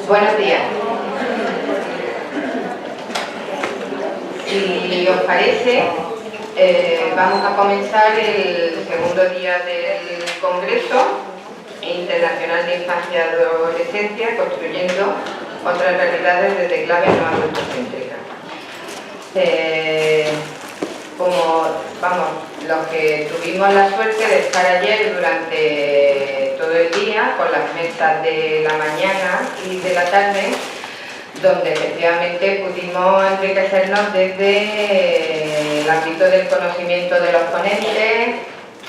Buenos días. Si os parece, vamos a comenzar el segundo día del Congreso Internacional de Infancia y Adolescencia, construyendo otras realidades desde claves no adultocéntricas. Los que tuvimos la suerte de estar ayer durante todo el día con las mesas de la mañana y de la tarde, donde efectivamente pudimos enriquecernos desde el ámbito del conocimiento de los ponentes,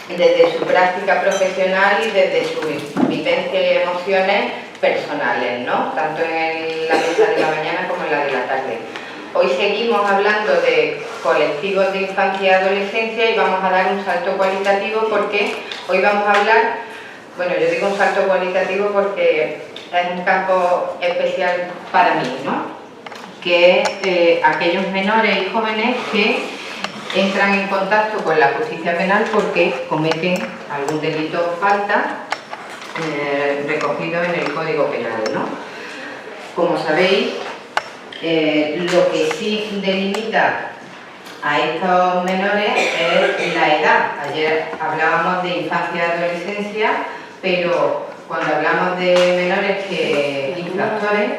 desde su práctica profesional y desde su vivencia y emociones personales, ¿no? Tanto en la mesa de la mañana como en la de la tarde. Hoy seguimos hablando de colectivos de infancia y adolescencia y vamos a dar un salto cualitativo porque hoy vamos a hablar, bueno, yo digo un salto cualitativo porque es un campo especial para mí, ¿no? Que es aquellos menores y jóvenes que entran en contacto con la justicia penal porque cometen algún delito o falta recogido en el Código Penal, ¿no? Como sabéis, lo que sí delimita a estos menores es la edad. Ayer hablábamos de infancia y adolescencia, pero cuando hablamos de menores que infractores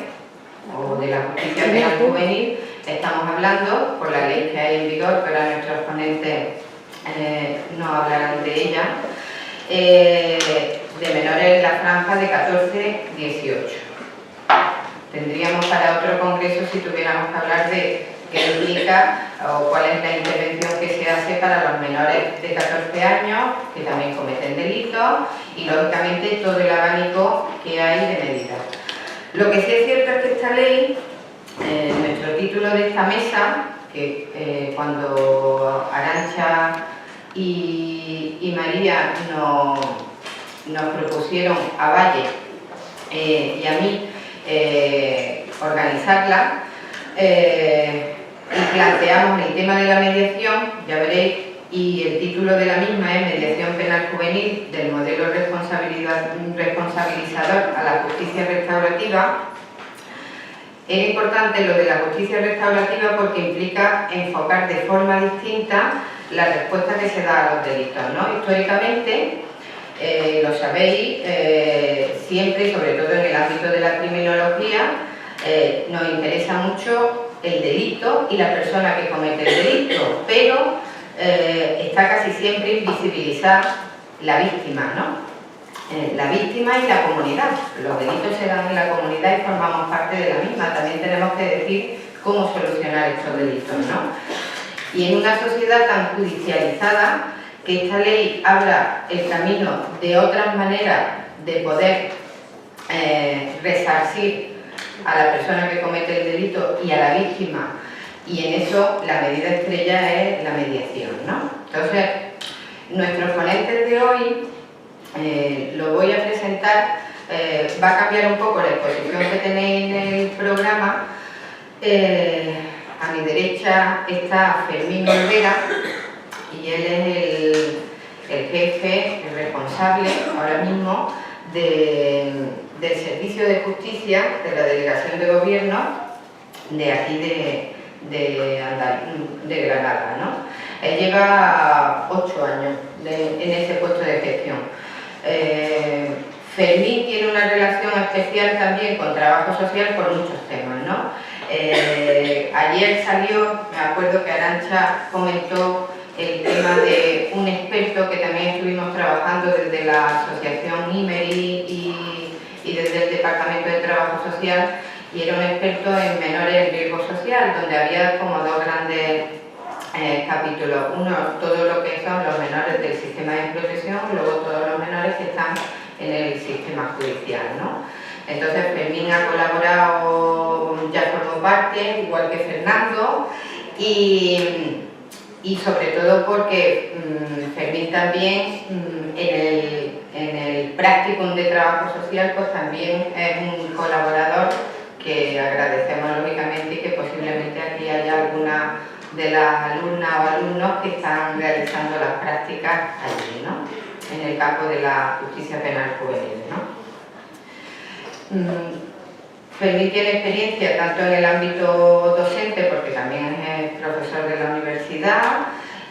o de la justicia penal juvenil, estamos hablando, por la ley que hay en vigor, pero nuestros ponentes no hablarán de ella, de menores en la franja de 14-18. Tendríamos para otro congreso si tuviéramos que hablar de qué implica o cuál es la intervención que se hace para los menores de 14 años, que también cometen delitos, y lógicamente todo el abanico que hay de medidas. Lo que sí es cierto es que esta ley, nuestro título de esta mesa, que cuando Arantxa y María nos propusieron a Valle y a mí organizarla, y planteamos el tema de la mediación, ya veréis, y el título de la misma es Mediación Penal Juvenil del modelo responsabilizador a la justicia restaurativa. Es importante lo de la justicia restaurativa porque implica enfocar de forma distinta la respuesta que se da a los delitos, ¿no? Históricamente, lo sabéis, siempre, y sobre todo en el ámbito de la criminología, nos interesa mucho el delito y la persona que comete el delito, pero está casi siempre invisibilizada la víctima, ¿no? La víctima y la comunidad. Los delitos se dan en la comunidad y formamos parte de la misma. También tenemos que decir cómo solucionar estos delitos, ¿no? Y en una sociedad tan judicializada, que esta ley abra el camino de otras maneras de poder resarcir a la persona que comete el delito y a la víctima, y en eso la medida estrella es la mediación, ¿no? Entonces, nuestros ponentes de hoy, lo voy a presentar, va a cambiar un poco la exposición que tenéis en el programa. A mi derecha está Fermín Olvera, y él es el jefe, el responsable ahora mismo del Servicio de Justicia de la Delegación de Gobierno de aquí de Granada, ¿no? Él lleva 8 años en ese puesto de gestión. Fermín tiene una relación especial también con trabajo social por muchos temas, ¿no? Ayer salió, me acuerdo que Arantxa comentó el tema de un experto que también estuvimos trabajando desde la asociación IMERI y desde el Departamento de Trabajo Social, y era un experto en menores en riesgo social, donde había como dos grandes capítulos. Uno, todo lo que son los menores del sistema de protección, y luego todos los menores que están en el sistema judicial, ¿no? Entonces Fermín ha colaborado, ya formó parte, igual que Fernando, y sobre todo porque Fermín también en el practicum de trabajo social pues también es un colaborador que agradecemos lógicamente, y que posiblemente aquí haya alguna de las alumnas o alumnos que están realizando las prácticas allí, ¿no? En el campo de la justicia penal juvenil, ¿no? Fermín tiene experiencia tanto en el ámbito docente, porque también es profesor de la universidad,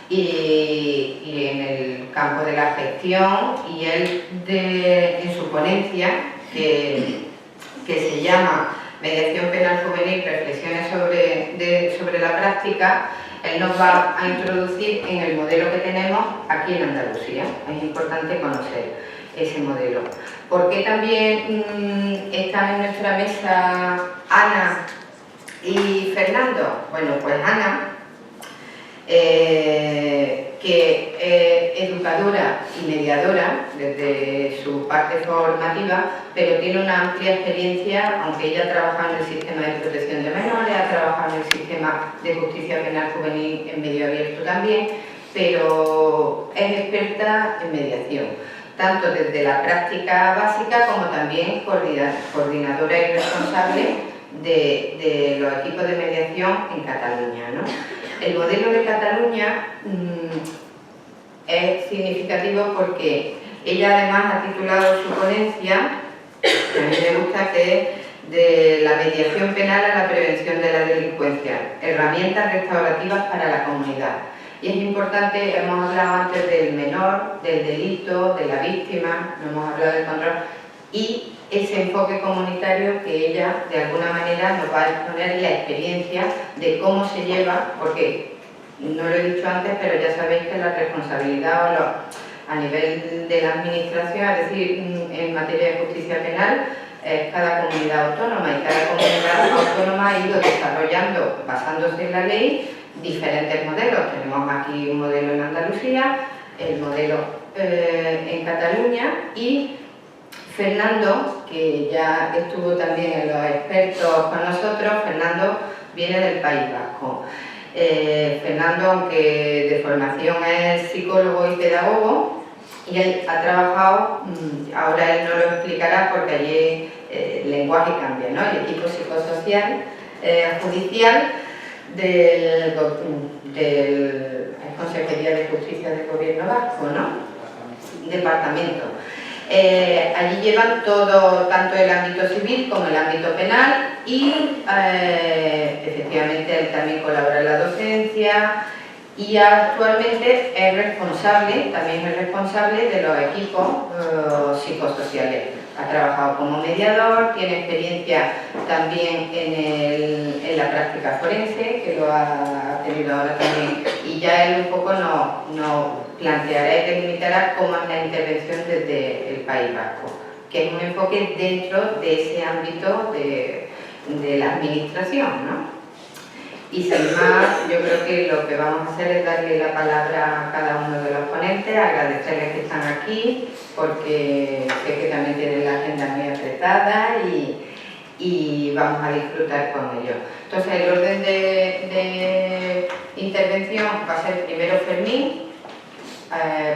y en el campo de la gestión, y él en su ponencia, que se llama Mediación Penal Juvenil, reflexiones sobre la práctica, él nos va a introducir en el modelo que tenemos aquí en Andalucía. Es importante conocer ese modelo. ¿Por qué también están en nuestra mesa Ana y Fernando? Bueno, pues Ana, que es educadora y mediadora desde su parte formativa, pero tiene una amplia experiencia, aunque ella ha trabajado en el sistema de protección de menores, ha trabajado en el sistema de justicia penal juvenil en medio abierto también, pero es experta en mediación, tanto desde la práctica básica como también coordinadora y responsable de los equipos de mediación en Cataluña, ¿no? El modelo de Cataluña es significativo porque ella además ha titulado su ponencia, que a mí me gusta, que es de la mediación penal a la prevención de la delincuencia, herramientas restaurativas para la comunidad. Y es importante, hemos hablado antes del menor, del delito, de la víctima, no hemos hablado del control, y ese enfoque comunitario que ella de alguna manera nos va a exponer la experiencia de cómo se lleva, porque no lo he dicho antes, pero ya sabéis que la responsabilidad a nivel de la administración, es decir, en materia de justicia penal, es cada comunidad autónoma, y cada comunidad autónoma ha ido desarrollando, basándose en la ley, diferentes modelos. Tenemos aquí un modelo en Andalucía, el modelo en Cataluña, y Fernando, que ya estuvo también en los expertos con nosotros, Fernando viene del País Vasco. Fernando, aunque de formación es psicólogo y pedagogo, y él ha trabajado, ahora él no lo explicará porque allí el lenguaje cambia, ¿no? El equipo psicosocial judicial del Consejería de Justicia del Gobierno Vasco, ¿no? Departamento. Allí llevan todo, tanto el ámbito civil como el ámbito penal, y efectivamente él también colabora en la docencia, y actualmente también es responsable de los equipos psicosociales. Ha trabajado como mediador, tiene experiencia también en la práctica forense, que lo ha tenido ahora también, y ya él un poco nos planteará y delimitará cómo es la intervención desde el País Vasco, que es un enfoque dentro de ese ámbito de la administración, ¿no? Y sin más, yo creo que lo que vamos a hacer es darle la palabra a cada uno de los ponentes, agradecerles que están aquí, porque sé que también tienen la agenda muy apretada y vamos a disfrutar con ellos. Entonces, el orden de intervención va a ser primero Fermín,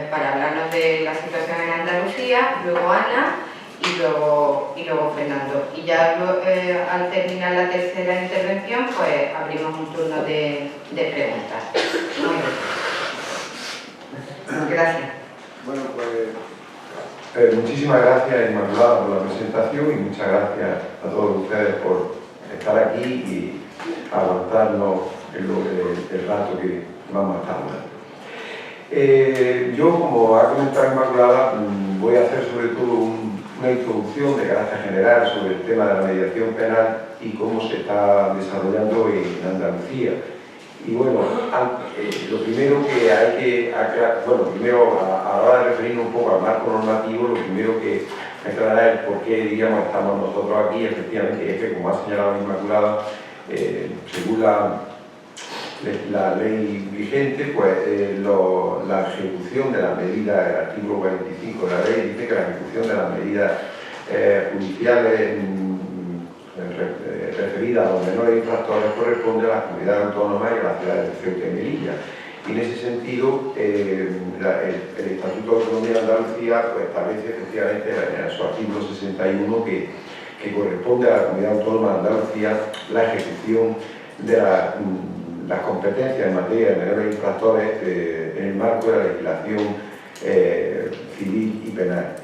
para hablarnos de la situación en Andalucía, luego Ana y luego Fernando. Y ya al terminar la tercera intervención, pues abrimos un turno de preguntas. Muy bien. Gracias. Bueno, pues muchísimas gracias, Inmaculada, por la presentación, y muchas gracias a todos ustedes por estar aquí y aguantarnos el rato que vamos a estar hablando. Yo, como ha comentado Inmaculada, voy a hacer sobre todo una introducción de carácter general sobre el tema de la mediación penal y cómo se está desarrollando en Andalucía. Y bueno, lo primero que hay que aclarar, primero a la hora de referirnos un poco al marco normativo, lo primero que hay que aclarar es por qué, digamos, estamos nosotros aquí. Efectivamente, es que, como ha señalado Inmaculada, según la ley vigente, pues la ejecución de las medidas, el artículo 45 de la ley dice que la ejecución de las medidas judiciales referidas a los menores infractores corresponde a las comunidades autónomas y a las ciudades de Ceuta y Melilla. Y en ese sentido, el Estatuto de Autonomía de Andalucía pues, establece efectivamente en su artículo 61 que corresponde a la comunidad autónoma de Andalucía la ejecución de las competencias en materia de menores infractores en el marco de la legislación civil y penal,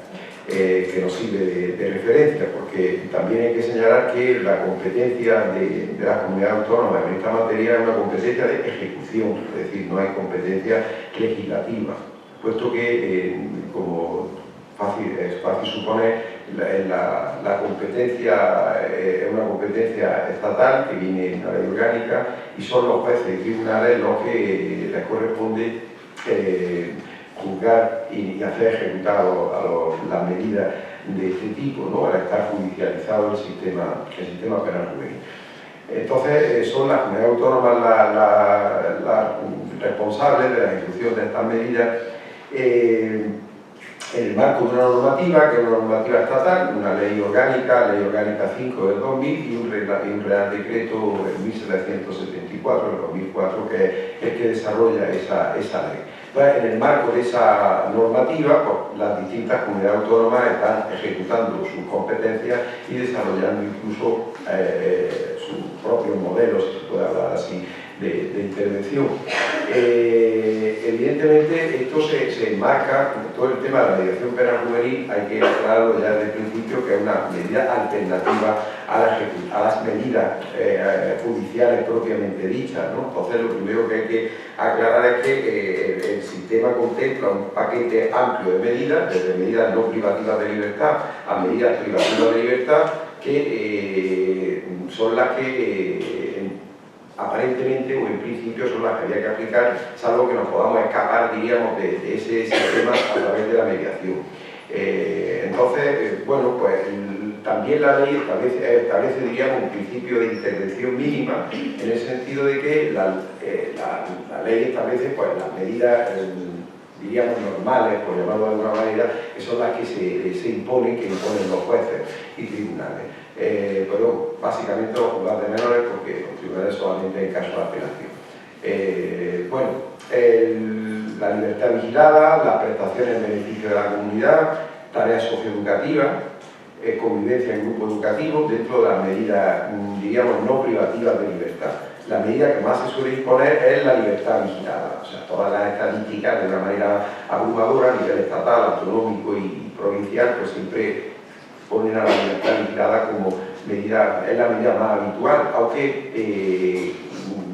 que nos sirve de referencia, porque porque también hay que señalar que la competencia de las comunidades autónomas en esta materia es una competencia de ejecución, es decir, no hay competencia legislativa, puesto que, como es fácil suponer, la competencia es una competencia estatal que viene en la ley orgánica y son los jueces y tribunales los que les corresponde juzgar y hacer ejecutar las medidas de este tipo, ¿no? Al estar judicializado el sistema penal juvenil. Entonces, son las comunidades autónomas las responsables de la ejecución de estas medidas en el marco de una normativa, que es una normativa estatal, una ley orgánica 5 del 2000 y un Real Decreto 1774 del 2004, que es el que desarrolla esa ley. Entonces, en el marco de esa normativa, pues, las distintas comunidades autónomas están ejecutando sus competencias y desarrollando incluso sus propios modelos, si se puede hablar así, de intervención. Evidentemente, esto se enmarca, todo el tema de la mediación penal juvenil, hay que aclararlo ya desde el principio, que es una medida alternativa a las medidas judiciales propiamente dichas, ¿no? Entonces, lo primero que hay que aclarar es que el sistema contempla un paquete amplio de medidas, desde medidas no privativas de libertad a medidas privativas de libertad, que son las que aparentemente o en principio son las que había que aplicar, salvo que nos podamos escapar, diríamos, de ese sistema a través de la mediación. Entonces, bueno, pues también la ley establece, diríamos, un principio de intervención mínima, en el sentido de que la ley establece pues, las medidas, diríamos, normales, por llamarlo de alguna manera, que son las que se imponen, que imponen los jueces y tribunales. Pero básicamente los juzgados de menores, porque los tribunales solamente en caso de apelación. La libertad vigilada, las prestaciones en beneficio de la comunidad, tareas socioeducativas, convivencia en grupo educativo, dentro de las medidas, diríamos, no privativas de libertad. La medida que más se suele imponer es la libertad vigilada, o sea, todas las estadísticas de una manera abrumadora a nivel estatal, autonómico y provincial, pues siempre ponen a la libertad vigilada como medida, es la medida más habitual, aunque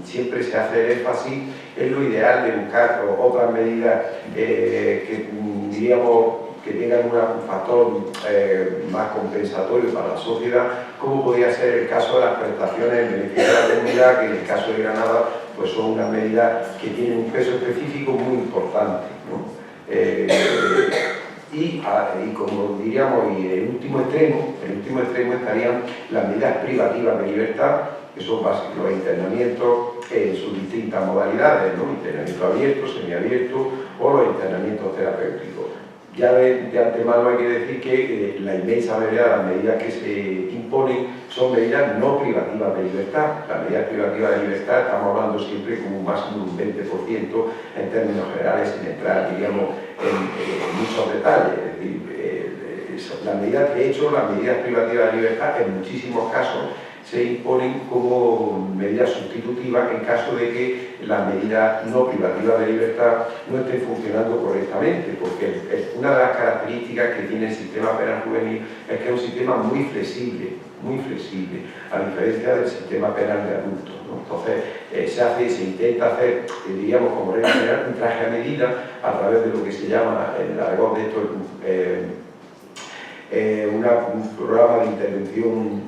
siempre se hace el énfasis en lo ideal de buscar otras medidas que diríamos que tengan un factor más compensatorio para la sociedad, como podría ser el caso de las prestaciones en beneficio de la comunidad, que en el caso de Granada pues son unas medidas que tienen un peso específico muy importante, ¿no? Y como diríamos, y el último extremo estarían las medidas privativas de libertad, que son básicos los internamientos en sus distintas modalidades, ¿no? Internamiento abierto, semiabierto o los internamientos terapéuticos. Ya de antemano hay que decir que la inmensa mayoría de las medidas que se imponen son medidas no privativas de libertad. Las medidas privativas de libertad estamos hablando siempre como un máximo de un 20% en términos generales, sin entrar, diríamos, en muchos detalles. Es decir, las medidas, de hecho, las medidas privativas de libertad en muchísimos casos se imponen como medidas sustitutivas en caso de que las medidas no privativas de libertad no estén funcionando correctamente, porque una de las características que tiene el sistema penal juvenil es que es un sistema muy flexible, a diferencia del sistema penal de adultos, ¿no? Entonces, se intenta hacer, diríamos, como regla general, un traje a medida a través de lo que se llama, en el argot de esto, un programa de intervención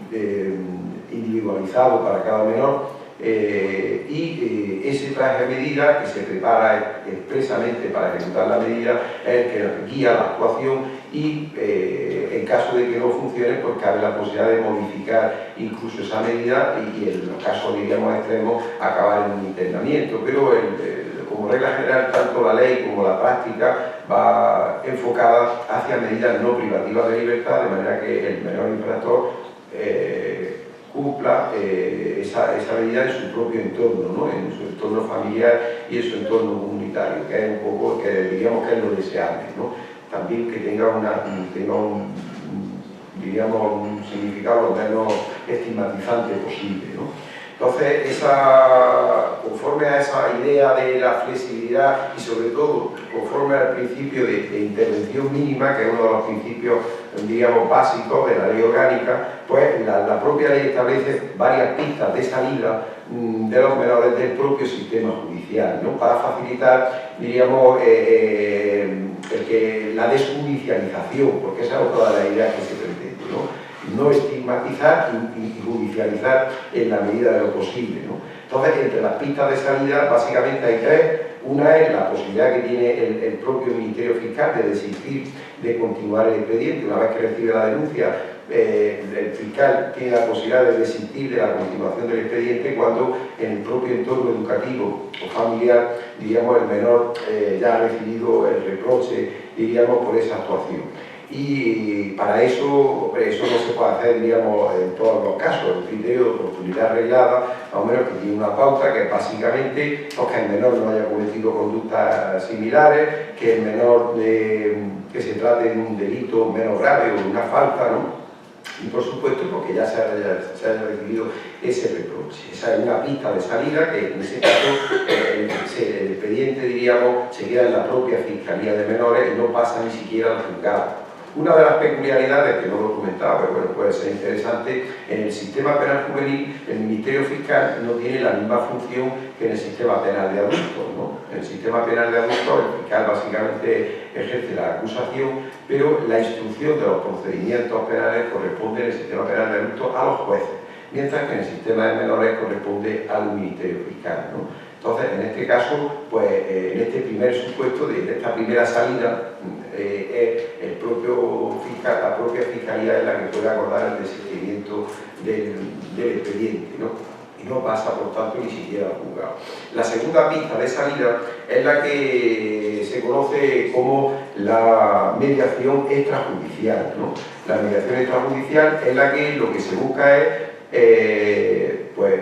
individualizado para cada menor, y ese traje a medida que se prepara expresamente para ejecutar la medida es el que guía la actuación y en caso de que no funcione, pues cabe la posibilidad de modificar incluso esa medida y en los casos, diríamos, extremos, acabar en un internamiento. Pero como regla general, tanto la ley como la práctica va enfocada hacia medidas no privativas de libertad, de manera que el menor infractor cumpla esa medida en su propio entorno, ¿no? En su entorno familiar y en su entorno comunitario, que es un poco, que diríamos que es lo deseable, ¿no? También que tenga diríamos, un significado lo menos estigmatizante posible, ¿no? Entonces, conforme a esa idea de la flexibilidad y sobre todo conforme al principio de intervención mínima, que es uno de los principios, digamos, básicos de la ley orgánica, pues la propia ley establece varias pistas de salida de los menores del propio sistema judicial, ¿no? Para facilitar, diríamos, la desjudicialización, porque esa es otra de las ideas que se pretende, no estigmatizar y judicializar en la medida de lo posible, ¿no? Entonces, entre las pistas de salida, básicamente hay tres. Una es la posibilidad que tiene el propio Ministerio Fiscal de desistir de continuar el expediente. Una vez que recibe la denuncia, el fiscal tiene la posibilidad de desistir de la continuación del expediente cuando en el propio entorno educativo o familiar, diríamos, el menor ya ha recibido el reproche, diríamos, por esa actuación. Y para eso no se puede hacer, diríamos, en todos los casos. El criterio de oportunidad arreglada, más o menos, que tiene una pauta que es básicamente pues, que el menor no haya cometido conductas similares, que el menor que se trate de un delito menos grave o de una falta, ¿no? Y por supuesto porque ya se haya recibido ese reproche. Esa es una pista de salida que en ese caso el expediente, diríamos, se queda en la propia Fiscalía de Menores y no pasa ni siquiera al juzgado. Una de las peculiaridades, que no lo comentaba, pero bueno, puede ser interesante, en el sistema penal juvenil el Ministerio Fiscal no tiene la misma función que en el sistema penal de adultos, ¿no? En el sistema penal de adultos el fiscal básicamente ejerce la acusación, pero la instrucción de los procedimientos penales corresponde en el sistema penal de adultos a los jueces, mientras que en el sistema de menores corresponde al Ministerio Fiscal, ¿no? Entonces, en este caso, pues en este primer supuesto de esta primera salida, el propio fiscal, la propia Fiscalía es la que puede acordar el desistimiento del expediente, ¿no? Y no pasa, por tanto, ni siquiera al juzgado. La segunda pista de salida es la que se conoce como la mediación extrajudicial, ¿no? La mediación extrajudicial es la que lo que se busca es, pues,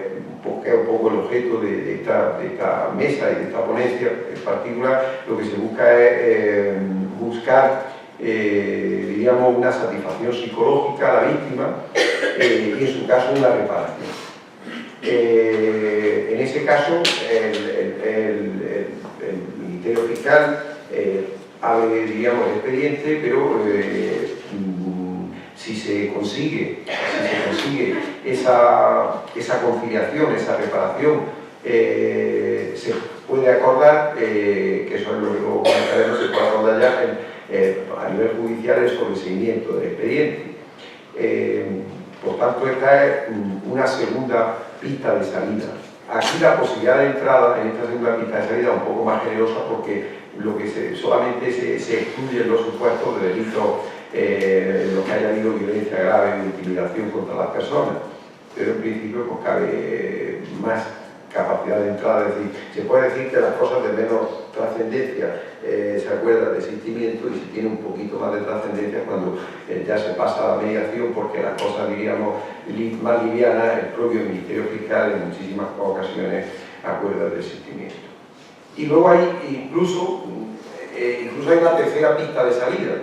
que es un poco el objeto de esta mesa y de esta ponencia en particular, lo que se busca es buscar, diríamos, una satisfacción psicológica a la víctima y en su caso una reparación. En ese caso, el Ministerio Fiscal abre, digamos, el expediente, pero si se consigue esa conciliación, esa reparación, se puede acordar, que eso es lo que luego comentaremos, se puede acordar ya a nivel judicial el sobreseimiento del expediente. Por tanto, esta es una segunda pista de salida. Aquí la posibilidad de entrada en esta segunda pista de salida es un poco más generosa porque solamente se excluyen los supuestos de delitos en los que haya habido violencia grave o intimidación contra las personas, pero en principio pues cabe más capacidad de entrada. Es decir, se puede decir que las cosas de menos trascendencia se acuerda de desistimiento y se tiene un poquito más de trascendencia cuando ya se pasa a la mediación, porque las cosas, diríamos, más livianas, el propio Ministerio Fiscal en muchísimas ocasiones acuerda de desistimiento. Y luego hay incluso hay una tercera pista de salida,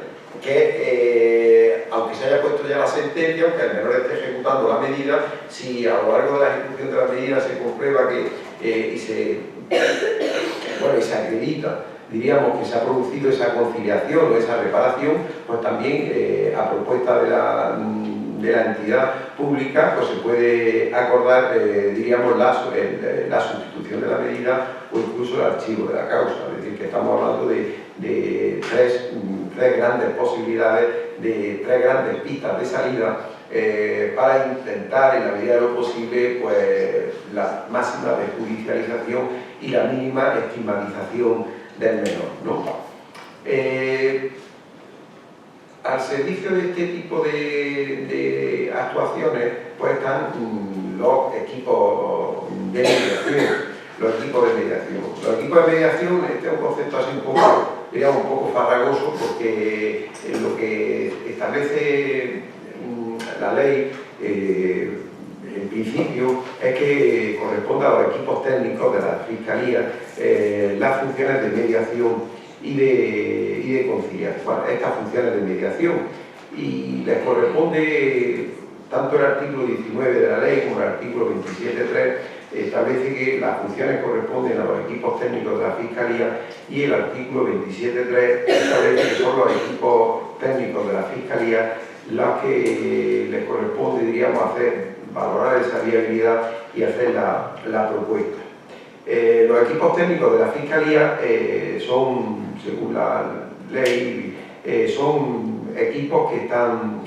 que aunque se haya puesto ya la sentencia, aunque el menor esté ejecutando la medida, si a lo largo de la ejecución de la medida se comprueba y se acredita, diríamos, que se ha producido esa conciliación o esa reparación, pues también a propuesta de la entidad pública, pues se puede acordar, diríamos, la sustitución de la medida o incluso el archivo de la causa. Es decir, que estamos hablando de tres grandes posibilidades, de tres grandes pistas de salida para intentar, en la medida de lo posible, pues la máxima desjudicialización y la mínima estigmatización del menor, ¿no? Al servicio de este tipo de actuaciones, pues están los equipos de mediación. Los equipos de mediación, este es un concepto así un poco farragoso, porque lo que establece la ley en principio es que corresponde a los equipos técnicos de la Fiscalía las funciones de mediación y de conciliación, bueno, estas funciones de mediación, y les corresponde tanto el artículo 19 de la ley como el artículo 27.3 establece que las funciones corresponden a los equipos técnicos de la Fiscalía, y el artículo 27.3 establece que son los equipos técnicos de la Fiscalía los que les corresponde, diríamos, valorar esa viabilidad y hacer la propuesta. Los equipos técnicos de la Fiscalía son, según la ley, son equipos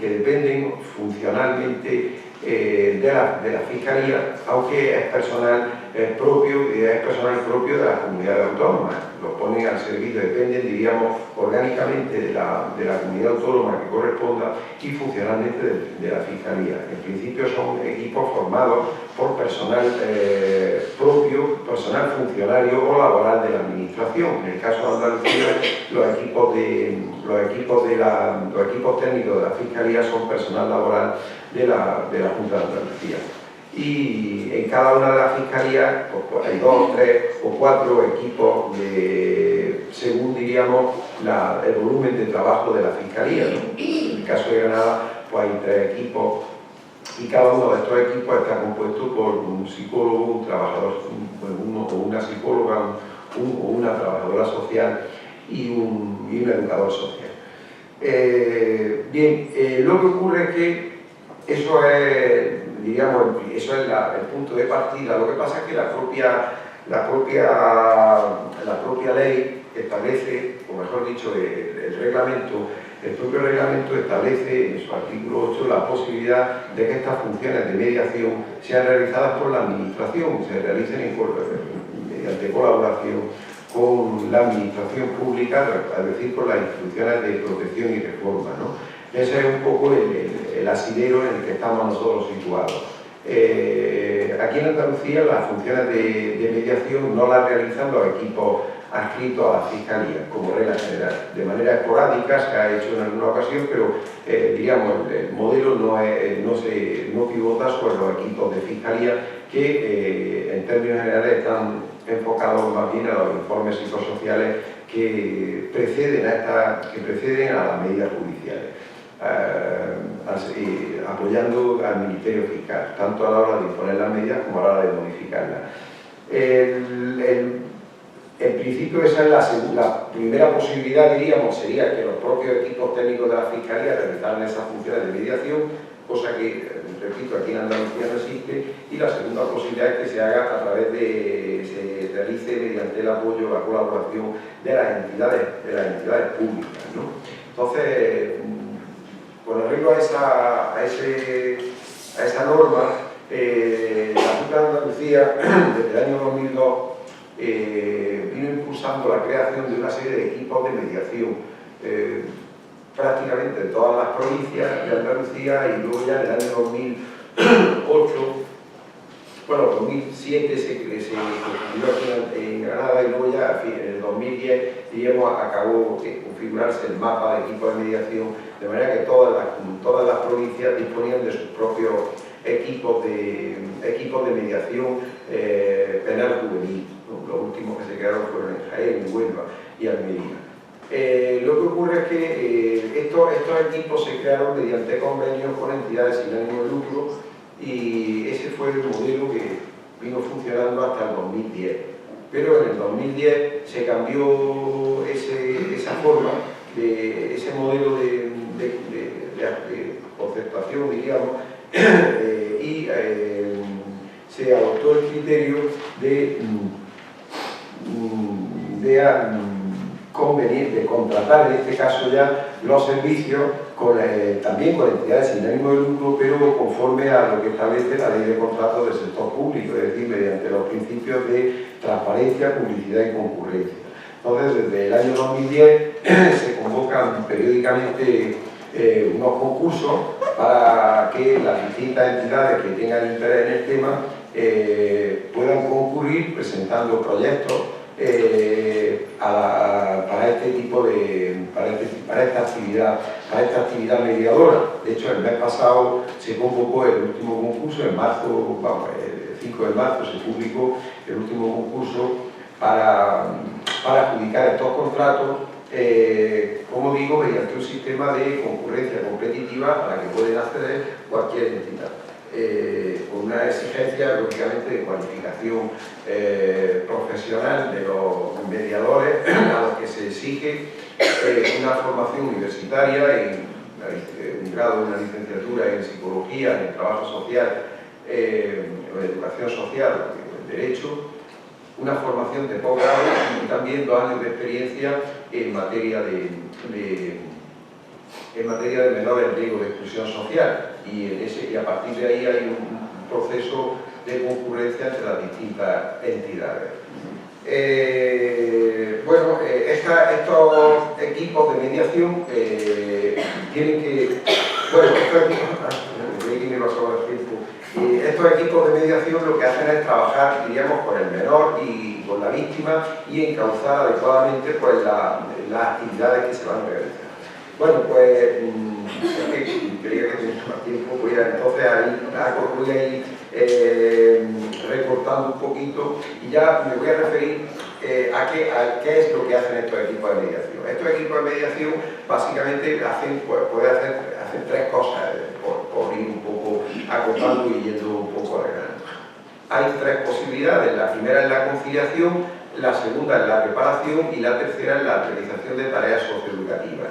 que dependen funcionalmente de la Fiscalía, aunque es personal propio de las comunidades autónomas. Los ponen al servicio, dependen, diríamos, orgánicamente de la comunidad autónoma que corresponda y funcionalmente de la Fiscalía. En principio son equipos formados por personal propio, personal funcionario o laboral de la Administración. En el caso de Andalucía, los equipos técnicos de la Fiscalía son personal laboral de la Junta de Andalucía. Y en cada una de las fiscalías pues hay 2, 3 o 4 equipos según, diríamos, el volumen de trabajo de la Fiscalía, ¿no? En el caso de Granada, pues hay 3 equipos, y cada uno de estos equipos está compuesto por un psicólogo, un trabajador, o una psicóloga, o una trabajadora social y un educador social. Lo que ocurre es que eso es, diríamos, eso es el punto de partida. Lo que pasa es que la propia ley establece, o mejor dicho, el propio reglamento establece en su artículo 8 la posibilidad de que estas funciones de mediación sean realizadas por la Administración, se realicen mediante colaboración con la Administración pública, es decir, con las instituciones de protección y reforma, ¿no? Ese es un poco el asidero en el que estamos nosotros situados. Aquí en Andalucía las funciones de mediación no las realizan los equipos adscritos a la Fiscalía, como regla general. De manera esporádica se ha hecho en alguna ocasión, pero diríamos, el modelo no pivota sobre los equipos de Fiscalía, que en términos generales están enfocados más bien a los informes psicosociales que preceden a las medidas judiciales. Apoyando al Ministerio Fiscal, tanto a la hora de imponer las medidas como a la hora de modificarlas. En principio esa es la primera posibilidad, diríamos, sería que los propios equipos técnicos de la Fiscalía realizaran esas funciones de mediación, cosa que, repito, aquí en Andalucía no existe, y la segunda posibilidad es que se haga se realice mediante el apoyo, la colaboración de las entidades públicas, ¿no? Entonces, con arreglo a esa norma, la Junta de Andalucía, desde el año 2002, vino impulsando la creación de una serie de equipos de mediación, prácticamente en todas las provincias de Andalucía, y luego ya en el año 2008, bueno, 2007 se constituyó aquí en Granada, y luego ya en el 2010, diríamos, acabó de configurarse el mapa de equipos de mediación, de manera que todas las provincias disponían de sus propios equipos de mediación penal juvenil. Los últimos que se crearon fueron en Jaén, en Huelva y Almería. Lo que ocurre es que estos equipos se crearon mediante convenios con entidades sin ánimo de lucro, y ese fue el modelo que vino funcionando hasta el 2010. Pero en el 2010 se cambió esa forma, ese modelo de concertación, diríamos, y se adoptó el criterio de contratar, en este caso ya, los servicios también con entidades sin ánimo de lucro, pero conforme a lo que establece la ley de contratos del sector público, es decir, mediante los principios de transparencia, publicidad y concurrencia. Entonces, desde el año 2010 se convocan periódicamente unos concursos para que las distintas entidades que tengan interés en el tema puedan concurrir presentando proyectos para esta actividad mediadora. De hecho, el mes pasado se convocó el último concurso, en marzo, el 5 de marzo se publicó el último concurso para adjudicar estos contratos, como digo, mediante un sistema de concurrencia competitiva a la que pueden acceder cualquier entidad. con una exigencia, lógicamente, de cualificación profesional de los mediadores, a los que se exige una formación universitaria un grado de una licenciatura en psicología, en trabajo social, o en educación social, en derecho, una formación de posgrado y también 2 años de experiencia en materia de menores en riesgo de exclusión social, y a partir de ahí hay un proceso de concurrencia entre las distintas entidades. Estos equipos de mediación tienen que... estos equipos de mediación lo que hacen es trabajar, diríamos, con el menor y con la víctima y encauzar adecuadamente pues, las actividades que se van a realizar. Bueno, pues es que creía que tenía más tiempo, voy a ir recortando un poquito y ya me voy a referir a qué es lo que hacen estos equipos de mediación. Estos equipos de mediación básicamente pueden hacer 3 cosas, por ir un poco acotando y yendo un poco arreglando. Hay 3 posibilidades: la primera es la conciliación, la segunda es la reparación y la tercera es la realización de tareas socioeducativas.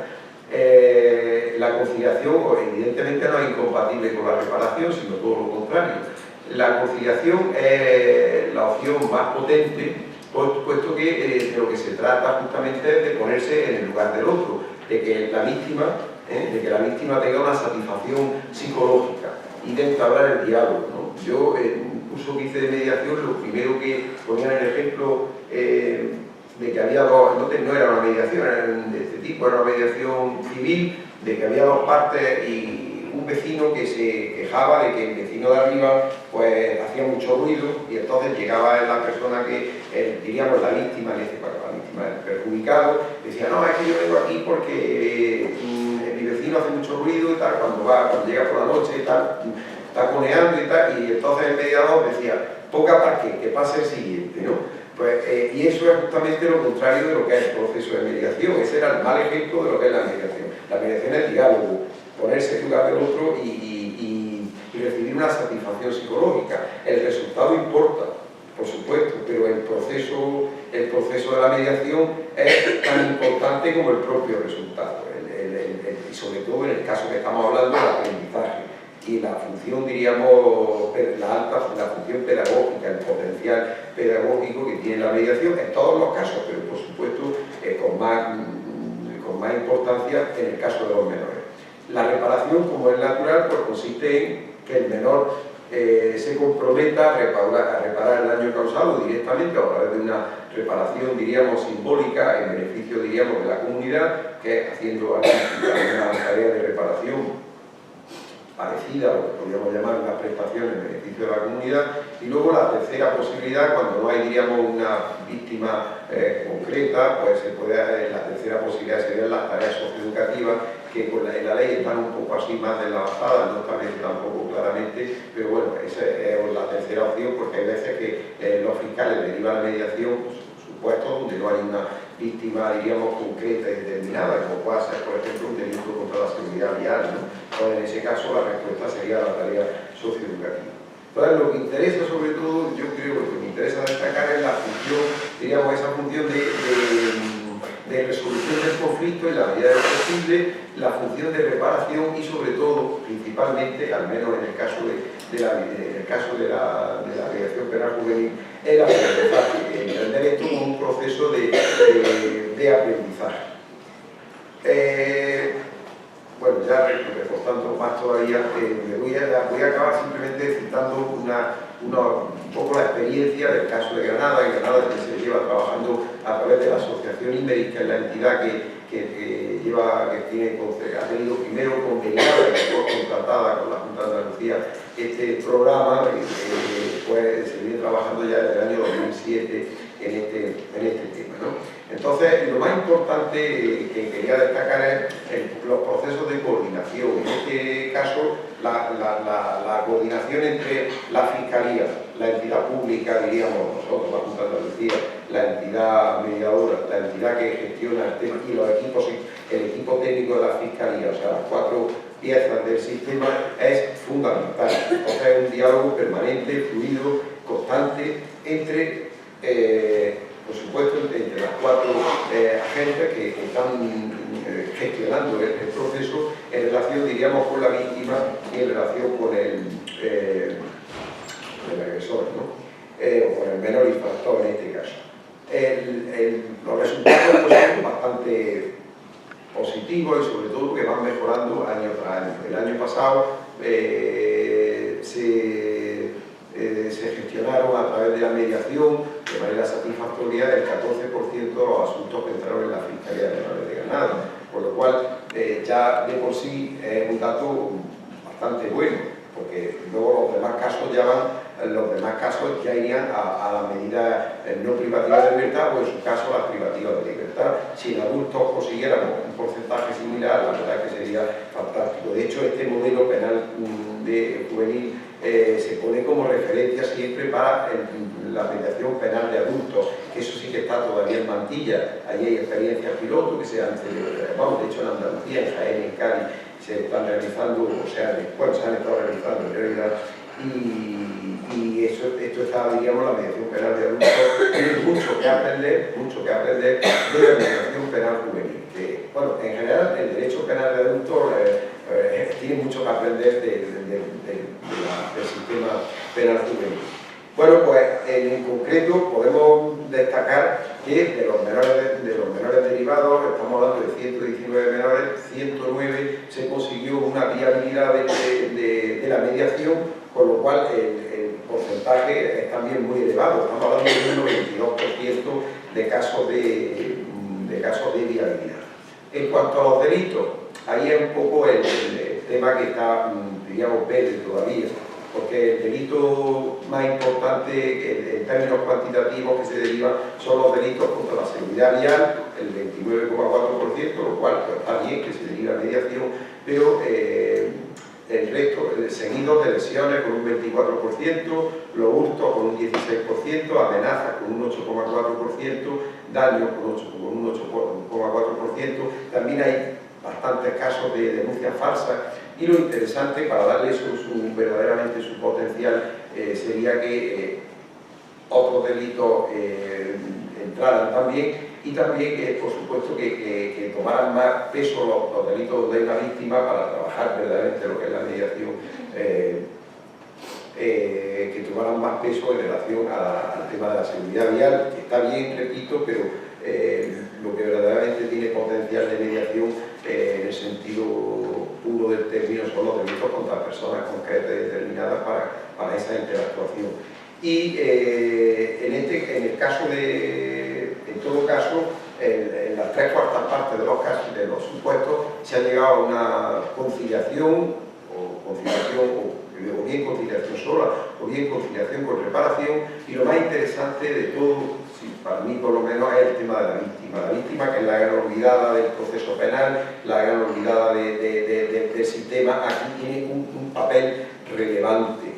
La conciliación evidentemente no es incompatible con la reparación, sino todo lo contrario. La conciliación es la opción más potente, puesto que de lo que se trata justamente es de ponerse en el lugar del otro, de que la víctima tenga una satisfacción psicológica y de entablar el diálogo, ¿no? Yo, en un curso que hice de mediación, lo primero que ponía en el ejemplo de que había dos, no era una mediación de este tipo, era una mediación civil, de que había 2 partes y un vecino que se quejaba de que el vecino de arriba pues hacía mucho ruido, y entonces llegaba la persona que, diríamos la víctima, la víctima del perjudicado, decía: no, es que yo vengo aquí porque mi vecino hace mucho ruido y tal, cuando llega por la noche y tal, taconeando y tal, y entonces el mediador decía: poca parque, que pase el siguiente, ¿no? Pues, y eso es justamente lo contrario de lo que es el proceso de mediación. Ese era el mal ejemplo de lo que es la mediación. La mediación es diálogo, ponerse en lugar del otro y recibir una satisfacción psicológica. El resultado importa, por supuesto, pero el proceso de la mediación es tan importante como el propio resultado. Y sobre todo en el caso que estamos hablando del aprendizaje y la función, diríamos, la función pedagógica, el potencial pedagógico que tiene la mediación en todos los casos, pero por supuesto con más importancia en el caso de los menores. La reparación, como es natural, pues consiste en que el menor se comprometa a reparar el daño causado directamente a través de una reparación, diríamos, simbólica en beneficio, diríamos, de la comunidad, que es haciendo una tarea de reparación parecida a lo que podríamos llamar una prestación en beneficio de la comunidad. Y luego la tercera posibilidad, cuando no hay, diríamos, una víctima concreta, pues la tercera posibilidad serían las tareas socioeducativas, que en la ley están un poco así más deslavazadas, no establece tampoco claramente, pero bueno, esa es la tercera opción, porque hay veces que los fiscales derivan la mediación supuestos donde no hay una víctima, diríamos, concreta y determinada, como puede ser, por ejemplo, un delito contra la seguridad vial, ¿no? Entonces, en ese caso, la respuesta sería la tarea socioeducativa. Entonces, lo que interesa, sobre todo, yo creo que lo que me interesa destacar es la función, diríamos, esa función de resolución del conflicto en la medida de lo posible, la función de reparación y, sobre todo, principalmente, al menos en el caso de la mediación penal juvenil, el aprendizaje, entender esto como un proceso de aprendizaje. Bueno, ya recortando más todavía, voy a acabar simplemente citando un poco la experiencia del caso de Granada. En Granada, que se lleva trabajando a través de la Asociación IMERIS, que es la entidad ha tenido primero conveniada y después contratada con la Junta de Andalucía este programa, pues se viene trabajando ya desde el año 2007 en este tema, ¿no? Entonces, lo más importante que quería destacar es los procesos de coordinación. En este caso, la coordinación entre la Fiscalía, la entidad pública, diríamos nosotros, la Junta de Andalucía, la entidad mediadora, la entidad que gestiona el tema, y los equipos, el equipo técnico de la Fiscalía, o sea, las 4 piezas del sistema es fundamental. Entonces es un diálogo permanente, fluido, constante entre, por supuesto, entre las cuatro agentes que están gestionando el proceso en relación, diríamos, con la víctima y en relación con el agresor, ¿no? O con el menor infractor en este caso. Los resultados pues, son bastante positivos y sobre todo que van mejorando año tras año. El año pasado se gestionaron a través de la mediación de manera satisfactoria el 14% de los asuntos que entraron en la Fiscalía de Menores de Granada, por lo cual ya de por sí es un dato bastante bueno, porque luego los demás casos ya irían a la medida no privativa de libertad o en su caso las privativas de libertad. Si en adultos consiguiéramos un porcentaje similar, la verdad es que sería fantástico. De hecho, este modelo penal de juvenil se pone como referencia siempre para la mediación penal de adultos, que eso sí que está todavía en Mantilla. Allí hay experiencias piloto que se han celebrado, de hecho en Andalucía, en Jaén, en Cádiz, se están realizando, o sea, después se han estado realizando en realidad, y esto está, diríamos, la mediación penal de adultos. Tiene mucho que aprender de la mediación penal juvenil. Que, bueno, en general el derecho penal de adultos tiene mucho que aprender del sistema penal juvenil. Bueno, pues en concreto podemos destacar que de los menores derivados, estamos hablando de 119 menores, 109 se consiguió una viabilidad de la mediación, con lo cual el porcentaje es también muy elevado. Estamos hablando de un 92% de casos de viabilidad. En cuanto a los delitos, ahí es un poco el tema que está, diríamos, verde todavía, porque el delito más importante en términos cuantitativos que se derivan son los delitos contra la seguridad vial, el 29,4%, lo cual pues, está bien que se deriva mediación, pero el resto, seguidos de lesiones con un 24%, los hurtos con un 16%, amenazas con un 8,4%, daños con un 8,4%, también hay bastantes casos de denuncias falsas. Y lo interesante, para darle verdaderamente su potencial, sería que otros delitos entraran también, y también que, por supuesto, que tomaran más peso los delitos de la víctima para trabajar verdaderamente lo que es la mediación, que tomaran más peso en relación al tema de la seguridad vial, que está bien, repito, pero lo que verdaderamente tiene potencial de mediación en el sentido puro del término son los delitos contra personas concretas y determinadas para esa interactuación. Y en todo caso, en las 3/4 partes de los casos, de los supuestos, se ha llegado a una conciliación, o bien conciliación sola, o bien conciliación con reparación, y lo más interesante de todo, para mí por lo menos, es el tema de la víctima. La víctima, que es la gran olvidada del proceso penal, la gran olvidada del sistema, aquí tiene un papel relevante.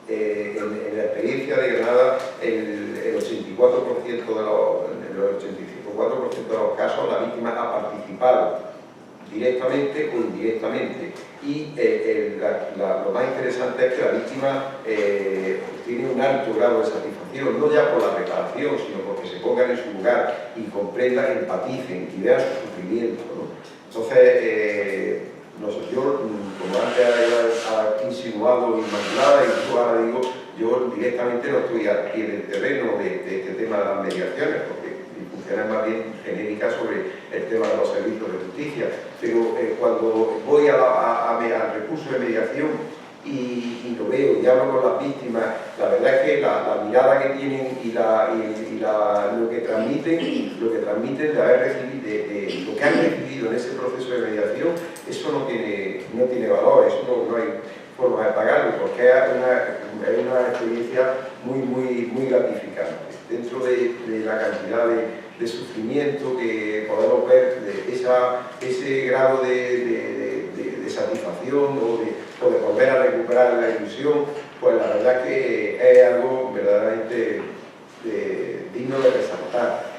En la experiencia de Granada, el 84% de los casos, la víctima ha participado directamente o indirectamente, y lo más interesante es que la víctima tiene un alto grado de satisfacción, no ya por la reparación, sino porque se pongan en su lugar y comprendan, empaticen y vean su sufrimiento, ¿no? Entonces, yo, como antes ha insinuado Inmaculada, y ahora digo, yo directamente no estoy aquí en el terreno de este tema de las mediaciones, porque mi función es más bien genérica sobre el tema de los servicios de justicia, pero cuando voy al recurso de mediación y lo veo y hablo con las víctimas, la verdad es que la mirada que tienen y lo que transmiten de haber recibido, de lo que han recibido en ese proceso de mediación, eso no tiene valor, eso no hay forma de pagarlo, porque es una experiencia muy gratificante. Dentro de la cantidad de sufrimiento que podemos ver, ese grado de satisfacción o de volver a recuperar la ilusión, pues la verdad que es algo verdaderamente digno de resaltar.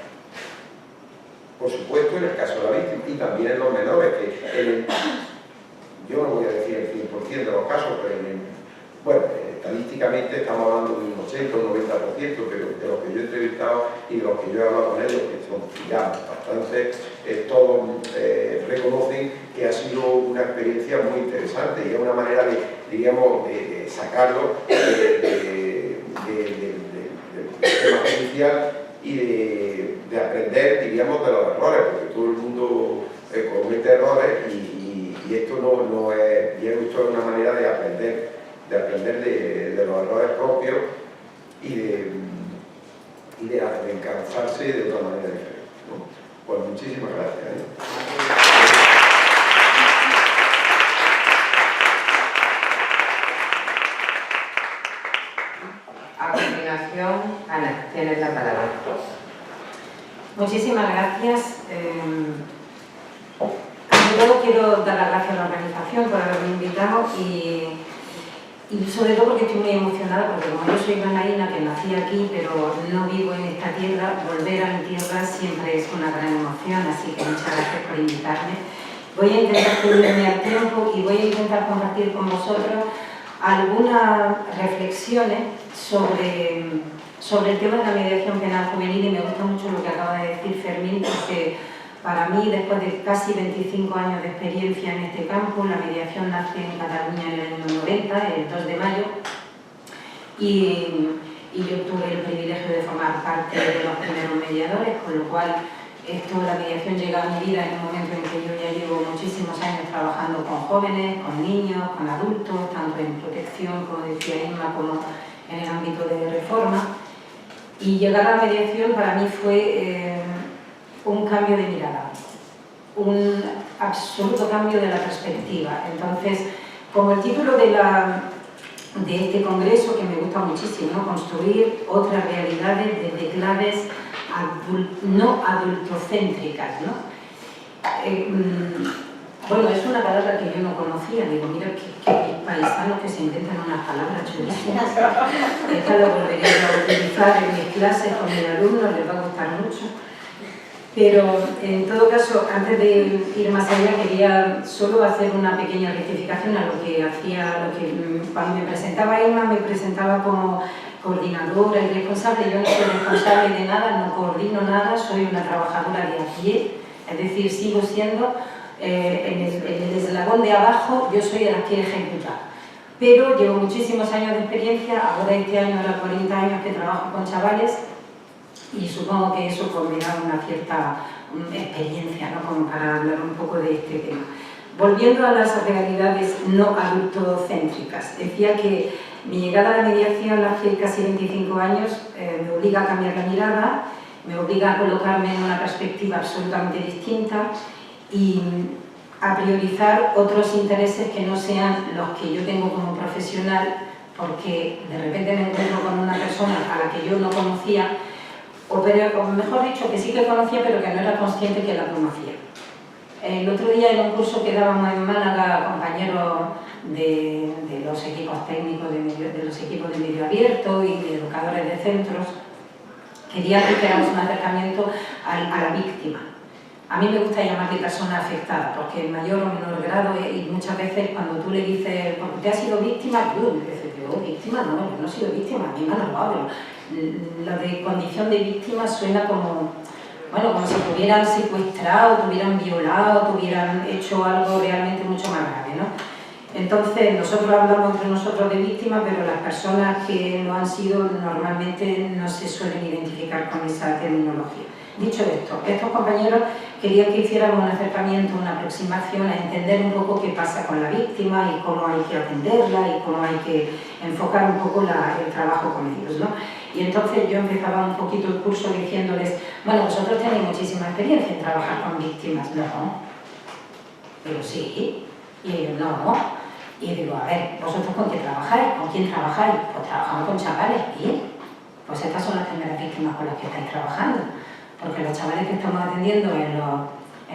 Por supuesto, en el caso de la víctima y también en los menores, que yo no voy a decir el 100% de los casos, pero bueno, estadísticamente estamos hablando de un 80 o un 90%, pero de los que yo he entrevistado y de los que yo he hablado con ellos, que son ya bastante, todos reconocen que ha sido una experiencia muy interesante y es una manera de, diríamos, de sacarlo del sistema judicial y de aprender, diríamos, de los errores, porque todo el mundo comete errores y esto no es, y esto es una manera de aprender de los errores propios y de encauzarse de otra manera diferente, ¿no? Pues muchísimas gracias. A continuación, Ana, tienes la palabra. Muchísimas gracias. Ante todo quiero dar las gracias a la organización por haberme invitado y sobre todo porque estoy muy emocionada, porque como yo soy granadina, que nací aquí pero no vivo en esta tierra, volver a mi tierra siempre es una gran emoción, así que muchas gracias por invitarme. Voy a intentar ceñirme al tiempo y voy a intentar compartir con vosotros algunas reflexiones sobre el tema de la mediación penal juvenil, y me gusta mucho lo que acaba de decir Fermín, porque para mí, después de casi 25 años de experiencia en este campo, la mediación nace en Cataluña en el año 90, el 2 de mayo, y yo tuve el privilegio de formar parte de los primeros mediadores, con lo cual la mediación llega a mi vida en un momento en que yo ya llevo muchísimos años trabajando con jóvenes, con niños, con adultos, tanto en protección, como decía Inma, como en el ámbito de reforma. Y llegar a la mediación para mí fue un cambio de mirada, un absoluto cambio de la perspectiva. Entonces, como el título de este congreso, que me gusta muchísimo, ¿no? Construir otras realidades desde claves no adultocéntricas, ¿no? Bueno, es una palabra que yo no conocía. Digo, mira qué paisanos que se inventan unas palabras chulísimas. Esta la volvería a utilizar en mis clases con mis alumnos, les va a gustar mucho. Pero en todo caso, antes de ir más allá, quería solo hacer una pequeña rectificación a lo que hacía, cuando me presentaba Inma, me presentaba como coordinadora y responsable. Yo no soy responsable de nada, no coordino nada, soy una trabajadora de a pie, es decir, sigo siendo en el eslabón de abajo, yo soy la que ejecuta. Pero llevo muchísimos años de experiencia, ahora este año era 40 años que trabajo con chavales, y supongo que eso combina una cierta experiencia, ¿no? Como para hablar un poco de este tema. Volviendo a las realidades no adultocéntricas, decía que mi llegada a la mediación hace casi 25 años me obliga a cambiar la mirada, me obliga a colocarme en una perspectiva absolutamente distinta y a priorizar otros intereses que no sean los que yo tengo como profesional, porque de repente me encuentro con una persona a la que yo no conocía, o mejor dicho, que sí que conocía, pero que no era consciente que la conocía. El otro día en un curso que dábamos en Málaga, compañeros de los equipos técnicos, de los equipos de medio abierto y de educadores de centros, querían que hiciéramos un acercamiento a la víctima. A mí me gusta llamarle persona afectada, porque en mayor o menor grado, y muchas veces cuando tú le dices, ¿te has sido víctima? Yo víctima no, yo no he sido víctima, a mí me han robado. Lo de condición de víctima suena como, bueno, como si te hubieran secuestrado, te hubieran violado, te hubieran hecho algo realmente mucho más grave, ¿no? Entonces, nosotros hablamos entre nosotros de víctimas, pero las personas que lo han sido normalmente no se suelen identificar con esa terminología. Dicho esto, estos compañeros querían que hiciéramos un acercamiento, una aproximación a entender un poco qué pasa con la víctima y cómo hay que atenderla y cómo hay que enfocar un poco el trabajo con ellos, ¿no? Y entonces yo empezaba un poquito el curso diciéndoles, bueno, vosotros tenéis muchísima experiencia en trabajar con víctimas. No, pero sí, y ellos no. Y digo, a ver, ¿vosotros con qué trabajáis? ¿Con quién trabajáis? Pues trabajamos con chavales. ¿Y? Pues estas son las primeras víctimas con las que estáis trabajando. Porque los chavales que estamos atendiendo en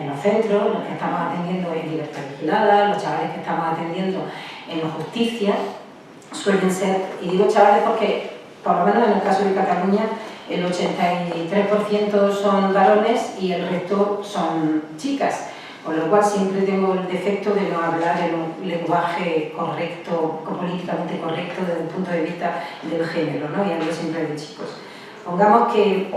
los centros, los que estamos atendiendo en libertad vigilada, los chavales que estamos atendiendo en justicia, suelen ser, y digo chavales porque, por lo menos en el caso de Cataluña, el 83% son varones y el resto son chicas. con lo cual siempre tengo el defecto de no hablar en un lenguaje correcto, políticamente correcto desde el punto de vista del género, ¿no? Y hablo siempre de chicos. Pongamos que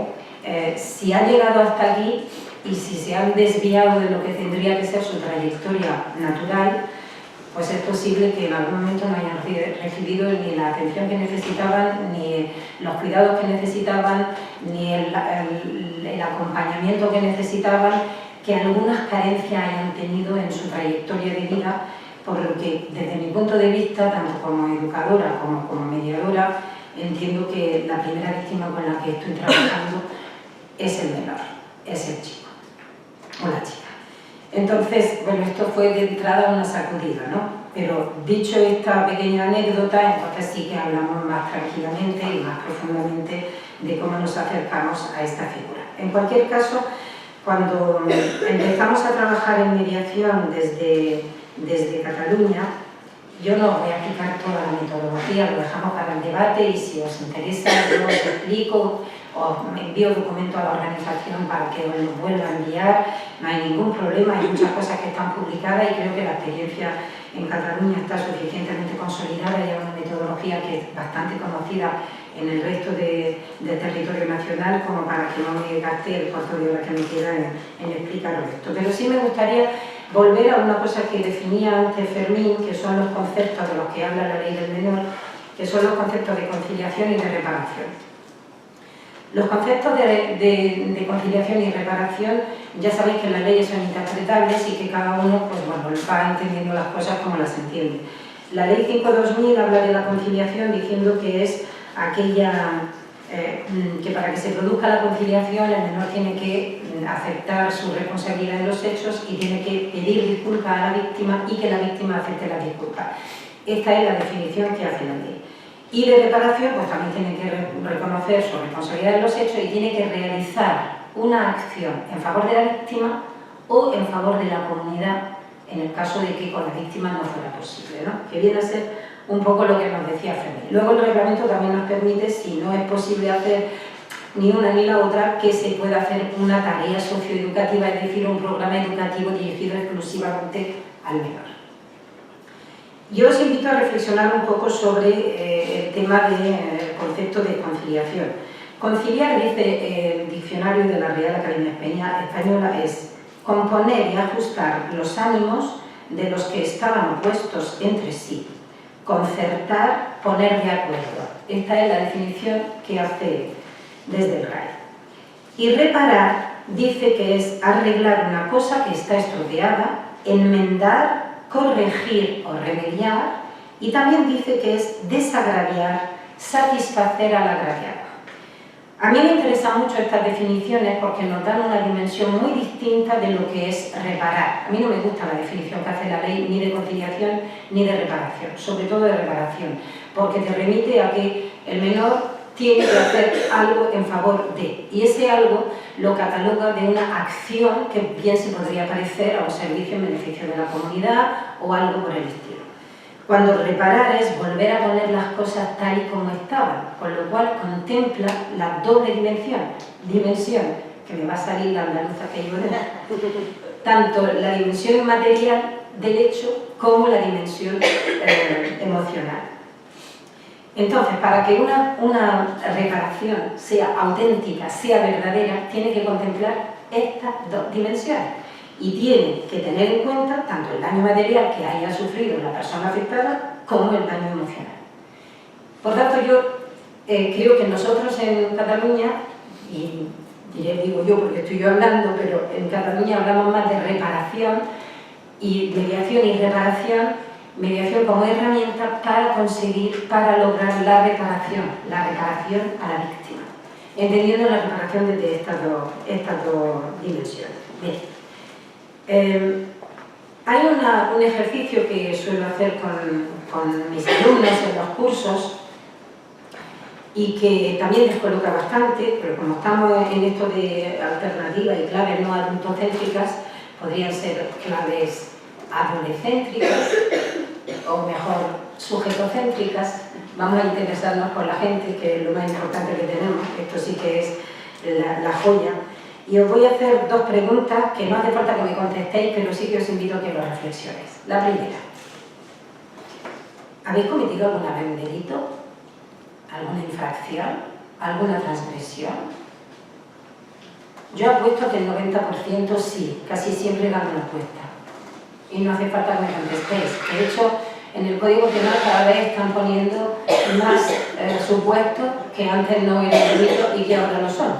si han llegado hasta aquí y si se han desviado de lo que tendría que ser su trayectoria natural, pues es posible que en algún momento no hayan recibido ni la atención que necesitaban, ni los cuidados que necesitaban, ni el acompañamiento que necesitaban, que algunas carencias hayan tenido en su trayectoria de vida, por lo que desde mi punto de vista, tanto como educadora como como mediadora, entiendo que la primera víctima con la que estoy trabajando es el menor, es el chico o la chica. Entonces, bueno, esto fue de entrada una sacudida, ¿no? Pero dicho esta pequeña anécdota, entonces sí que hablamos más tranquilamente y más profundamente de cómo nos acercamos a esta figura. En cualquier caso, cuando empezamos a trabajar en mediación desde Cataluña, yo no voy a explicar toda la metodología, lo dejamos para el debate y si os interesa yo os explico, os envío documento a la organización para que os lo vuelva a enviar, no hay ningún problema, hay muchas cosas que están publicadas y creo que la experiencia en Cataluña está suficientemente consolidada y hay una metodología que es bastante conocida en el resto del territorio nacional como para que no me gaste el cuarto de hora que me queda en explicaros esto. Pero sí me gustaría volver a una cosa que definía antes Fermín, que son los conceptos de los que habla la ley del menor, que son los conceptos de conciliación y de reparación. Los conceptos de conciliación y reparación ya sabéis que las leyes son interpretables y que cada uno pues, bueno, va entendiendo las cosas como las entiende. La ley 5/2000 habla de la conciliación diciendo que es aquella que para que se produzca la conciliación el menor tiene que aceptar su responsabilidad en los hechos y tiene que pedir disculpas a la víctima y que la víctima acepte la disculpa. Esta es la definición que hace la ley. Y de reparación, pues también tiene que reconocer su responsabilidad en los hechos y tiene que realizar una acción en favor de la víctima o en favor de la comunidad en el caso de que con la víctima no fuera posible, ¿no? Que viene a ser un poco lo que nos decía Fermín. Luego el reglamento también nos permite, si no es posible hacer ni una ni la otra, que se pueda hacer una tarea socioeducativa, es decir, un programa educativo dirigido exclusivamente al menor. Yo os invito a reflexionar un poco sobre el tema del concepto de conciliación. Conciliar, dice el diccionario de la Real Academia Española, es componer y ajustar los ánimos de los que estaban opuestos entre sí, concertar, poner de acuerdo. Esta es la definición que hace desde el RAE. Y reparar dice que es arreglar una cosa que está estropeada, enmendar, corregir o remediar, y también dice que es desagraviar, satisfacer al agraviado. A mí me interesan mucho estas definiciones porque nos dan una dimensión muy distinta de lo que es reparar. A mí no me gusta la definición que hace la ley ni de conciliación ni de reparación, sobre todo de reparación, porque te remite a que el menor tiene que hacer algo en favor de, y ese algo lo cataloga de una acción que bien se podría parecer a un servicio en beneficio de la comunidad o algo por el estilo. Cuando reparar es volver a poner las cosas tal y como estaban, con lo cual contempla la doble dimensión, que me va a salir la andaluza que yo tanto la dimensión material del hecho como la dimensión emocional. Entonces, para que una reparación sea auténtica, sea verdadera, tiene que contemplar estas dos dimensiones y tiene que tener en cuenta tanto el daño material que haya sufrido la persona afectada como el daño emocional. Por tanto, yo creo que nosotros en Cataluña, y digo yo porque estoy yo hablando, pero en Cataluña hablamos más de reparación y mediación y reparación, mediación como herramienta para conseguir, para lograr la reparación a la víctima, entendiendo la reparación desde estas dos dimensiones. Bien. Hay un ejercicio que suelo hacer con mis alumnos en los cursos y que también descoloca bastante, pero como estamos en esto de alternativas y claves no adultocéntricas, podrían ser claves adolescéntricas o mejor sujetocéntricas. Vamos a interesarnos por la gente, que es lo más importante que tenemos. Esto sí que es la joya. Y os voy a hacer dos preguntas que no hace falta que me contestéis, pero sí que os invito a que lo reflexionéis. La primera, ¿habéis cometido alguna vez un delito? ¿Alguna infracción? ¿Alguna transgresión? Yo apuesto que el 90% sí, casi siempre gano la apuesta. Y no hace falta que me contestéis. De hecho, en el Código Penal cada vez están poniendo más supuestos que antes no eran delito y que ahora lo son.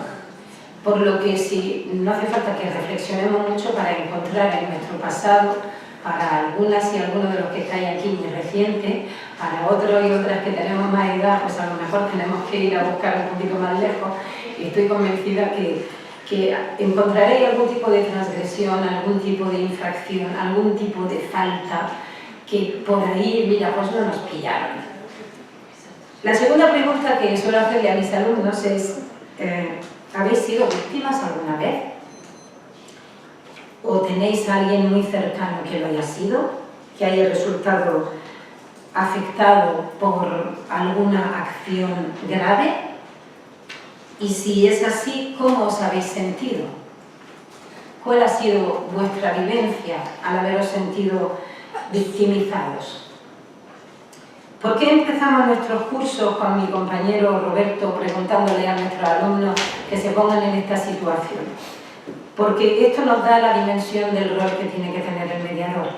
Por lo que sí, no hace falta que reflexionemos mucho para encontrar en nuestro pasado, para algunas y algunos de los que estáis aquí muy recientes, para otros y otras que tenemos más edad, pues a lo mejor tenemos que ir a buscar un poquito más lejos, y estoy convencida que encontraréis algún tipo de transgresión, algún tipo de infracción, algún tipo de falta, que por ahí, mira, pues no nos pillaron. La segunda pregunta que suelo hacerle a mis alumnos es, ¿habéis sido víctimas alguna vez? ¿O tenéis a alguien muy cercano que lo haya sido? ¿Que haya resultado afectado por alguna acción grave? Y si es así, ¿cómo os habéis sentido? ¿Cuál ha sido vuestra vivencia al haberos sentido victimizados? ¿Por qué empezamos nuestros cursos con mi compañero Roberto preguntándole a nuestros alumnos que se pongan en esta situación? Porque esto nos da la dimensión del rol que tiene que tener el mediador.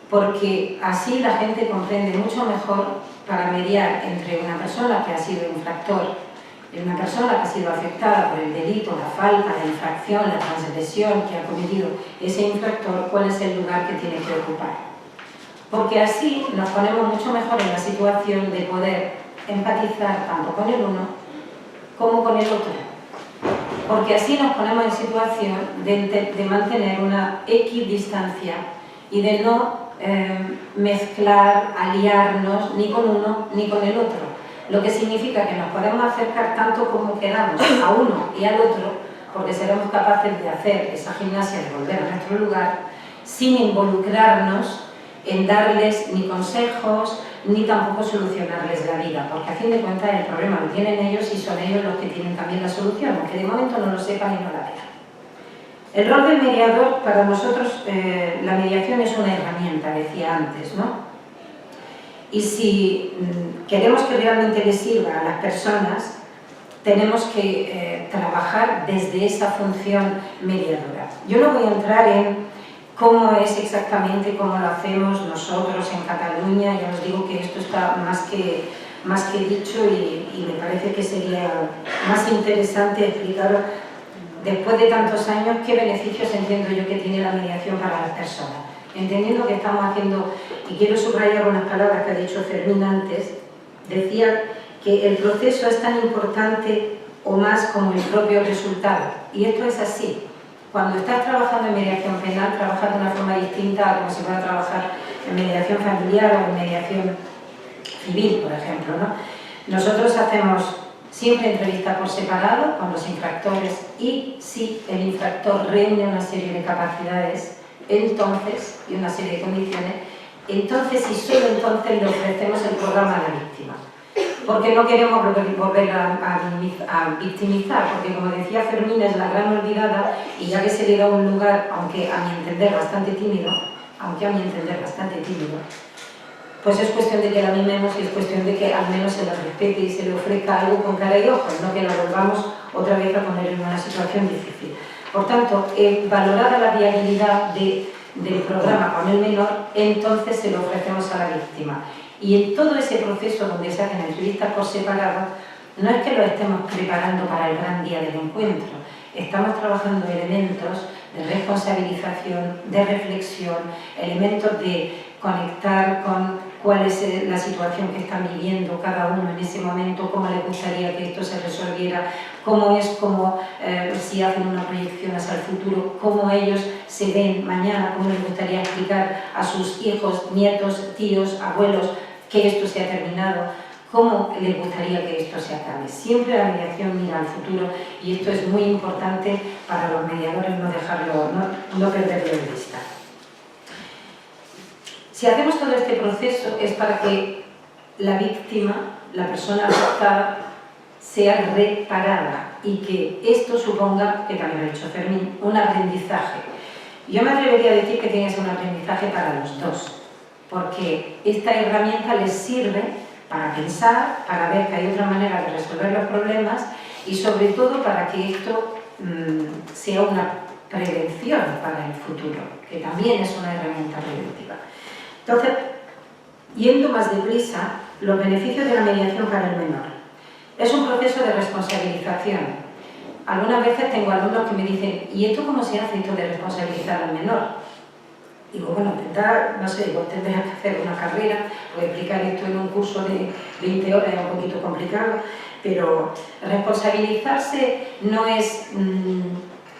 Porque así la gente comprende mucho mejor para mediar entre una persona que ha sido infractor y una persona que ha sido afectada por el delito, la falta, la infracción, la transgresión que ha cometido ese infractor, cuál es el lugar que tiene que ocupar. Porque así nos ponemos mucho mejor en la situación de poder empatizar tanto con el uno como con el otro. Porque así nos ponemos en situación de mantener una equidistancia y de no mezclar, aliarnos ni con uno ni con el otro. Lo que significa que nos podemos acercar tanto como queramos a uno y al otro, porque seremos capaces de hacer esa gimnasia de volver a nuestro lugar sin involucrarnos en darles ni consejos ni tampoco solucionarles la vida, porque a fin de cuentas el problema lo tienen ellos y son ellos los que tienen también la solución, aunque de momento no lo sepan y no la vean. El rol del mediador, para nosotros, la mediación es una herramienta, decía antes, ¿no? Y si queremos que realmente les sirva a las personas, tenemos que trabajar desde esa función mediadora. Yo no voy a entrar en cómo es exactamente, cómo lo hacemos nosotros en Cataluña. Ya os digo que esto está más que dicho y me parece que sería más interesante explicar, después de tantos años, qué beneficios entiendo yo que tiene la mediación para las personas. Entendiendo que estamos haciendo, y quiero subrayar unas palabras que ha dicho Fermín antes, decía que el proceso es tan importante o más como el propio resultado. Y esto es así. Cuando estás trabajando en mediación penal, trabajas de una forma distinta a como se puede trabajar en mediación familiar o en mediación civil, por ejemplo, ¿no? Nosotros hacemos siempre entrevistas por separado con los infractores y si el infractor reúne una serie de capacidades, entonces, y una serie de condiciones, entonces y solo entonces le ofrecemos el programa a la víctima. Porque no queremos volver a victimizar, porque como decía Fermín, es la gran olvidada y ya que se le da un lugar, aunque a mi entender bastante tímido, pues es cuestión de que la mimemos y es cuestión de que al menos se la respete y se le ofrezca algo con cara y ojos, no que la volvamos otra vez a poner en una situación difícil. Por tanto, valorada la viabilidad del programa con el menor, entonces se lo ofrecemos a la víctima. Y en todo ese proceso donde se hacen entrevistas por separado, no es que lo estemos preparando para el gran día del encuentro, estamos trabajando elementos de responsabilización, de reflexión, elementos de conectar con cuál es la situación que están viviendo cada uno en ese momento, cómo les gustaría que esto se resolviera, cómo es, si hacen una proyección hacia el futuro, cómo ellos se ven mañana, cómo les gustaría explicar a sus hijos, nietos, tíos, abuelos que esto se ha terminado, cómo les gustaría que esto se acabe. Siempre la mediación mira al futuro y esto es muy importante para los mediadores no perderlo de vista. Si hacemos todo este proceso es para que la víctima, la persona afectada, sea reparada. y que esto suponga, que también lo ha dicho Fermín, un aprendizaje. Yo me atrevería a decir que tiene que ser un aprendizaje para los dos, porque esta herramienta les sirve para pensar, para ver que hay otra manera de resolver los problemas y sobre todo para que esto sea una prevención para el futuro, que también es una herramienta preventiva. Entonces, yendo más deprisa, los beneficios de la mediación para el menor. Es un proceso de responsabilización. Algunas veces tengo alumnos que me dicen, ¿y esto cómo se hace, esto de responsabilizar al menor? Digo, bueno, intentar, no sé, igual tendrás que hacer una carrera o explicar esto en un curso de 20 horas, es un poquito complicado, pero responsabilizarse no es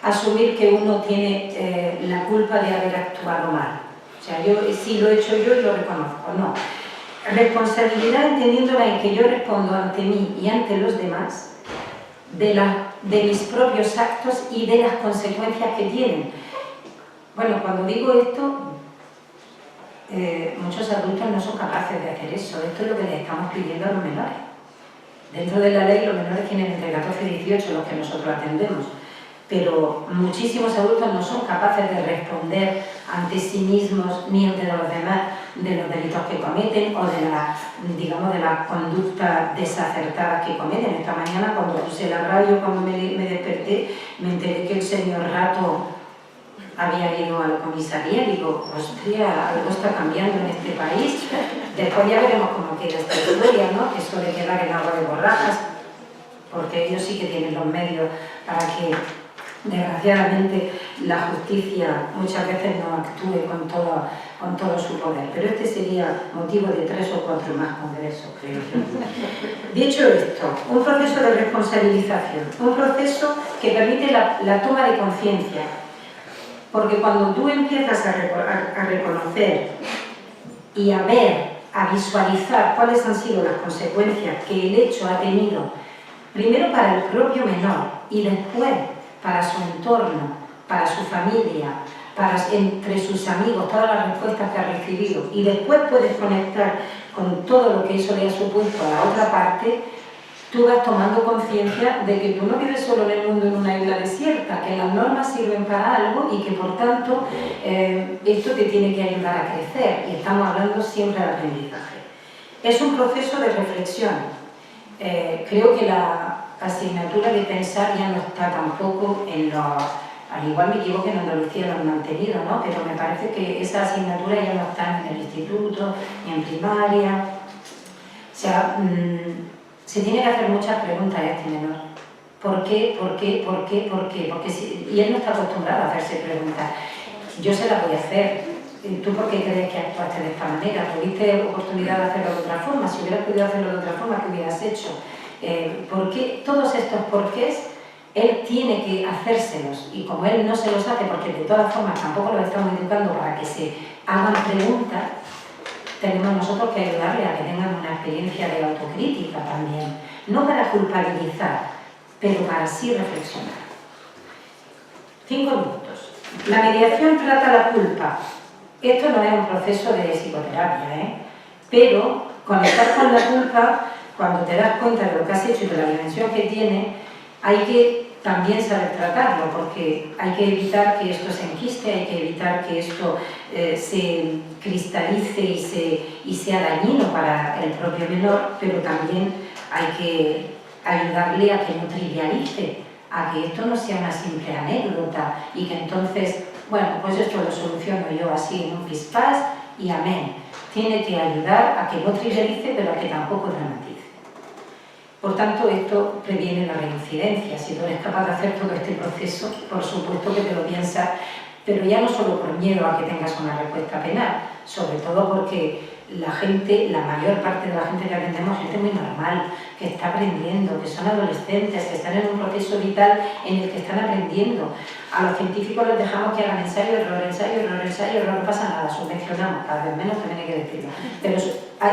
asumir que uno tiene la culpa de haber actuado mal. O sea, yo sí lo he hecho yo y lo reconozco, no. Responsabilidad entendiéndola en que yo respondo ante mí y ante los demás de mis propios actos y de las consecuencias que tienen. Bueno, cuando digo esto, muchos adultos no son capaces de hacer eso. Esto es lo que les estamos pidiendo a los menores. Dentro de la ley, los menores tienen entre 14 y 18, los que nosotros atendemos, pero muchísimos adultos no son capaces de responder ante sí mismos ni ante los demás de los delitos que cometen o de la, digamos, de la conducta desacertada que cometen. Esta mañana, cuando puse la radio, cuando me desperté, me enteré que el señor Rato había ido a la comisaría. Digo, hostia, algo está cambiando en este país. Después ya veremos cómo queda esta historia, ¿no? Que suele quedar en agua de borrajas, porque ellos sí que tienen los medios para que, desgraciadamente, la justicia muchas veces no actúe con todo su poder. Pero este sería motivo de 3 o 4 más congresos, creo yo. Dicho esto, un proceso de responsabilización, un proceso que permite la toma de conciencia. Porque cuando tú empiezas a reconocer y a ver, a visualizar cuáles han sido las consecuencias que el hecho ha tenido, primero para el propio menor y después para su entorno, para su familia, entre sus amigos, todas las respuestas que ha recibido, y después puedes conectar con todo lo que eso le ha supuesto a la otra parte, tú vas tomando conciencia de que tú no vives solo en el mundo en una isla desierta, que las normas sirven para algo y que por tanto esto te tiene que ayudar a crecer, y estamos hablando siempre de aprendizaje. Es un proceso de reflexión. Creo que la asignatura de pensar ya no está tampoco en los... Al igual me equivoco, en Andalucía lo han mantenido, ¿no? Pero me parece que esa asignatura ya no está en el instituto, ni en primaria. O sea, se tiene que hacer muchas preguntas a este menor. ¿Por qué? ¿Por qué? ¿Por qué? ¿Por qué? Porque y él no está acostumbrado a hacerse preguntas. Yo se las voy a hacer. ¿Tú por qué crees que actuaste de esta manera? ¿Tuviste oportunidad de hacerlo de otra forma? Si hubieras podido hacerlo de otra forma, ¿qué hubieras hecho? ¿Por qué? Todos estos porqués él tiene que hacérselos, y como él no se los hace, porque de todas formas tampoco lo estamos educando para que se hagan preguntas, tenemos nosotros que ayudarle a que tengan una experiencia de autocrítica también, no para culpabilizar, pero para sí reflexionar. 5 minutos. La mediación trata la culpa. Esto no es un proceso de psicoterapia, pero conectar con la culpa, cuando te das cuenta de lo que has hecho y de la dimensión que tiene, hay que también saber tratarlo, porque hay que evitar que esto se enquiste, hay que evitar que esto se cristalice y sea dañino para el propio menor, pero también hay que ayudarle a que no trivialice, a que esto no sea una simple anécdota y que entonces, bueno, pues esto lo soluciono yo así en un pispás y amén. Tiene que ayudar a que no trivialice, pero a que tampoco dramatice. Por tanto, esto previene la reincidencia. Si tú eres capaz de hacer todo este proceso, por supuesto que te lo piensas, pero ya no solo por miedo a que tengas una respuesta penal, sobre todo porque la gente, la mayor parte de la gente que atendemos, gente muy normal, que está aprendiendo, que son adolescentes, que están en un proceso vital en el que están aprendiendo. A los científicos les dejamos que hagan ensayo, error, ensayo, error, ensayo, error, no pasa nada, subvencionamos, cada vez menos también hay que decirlo. Pero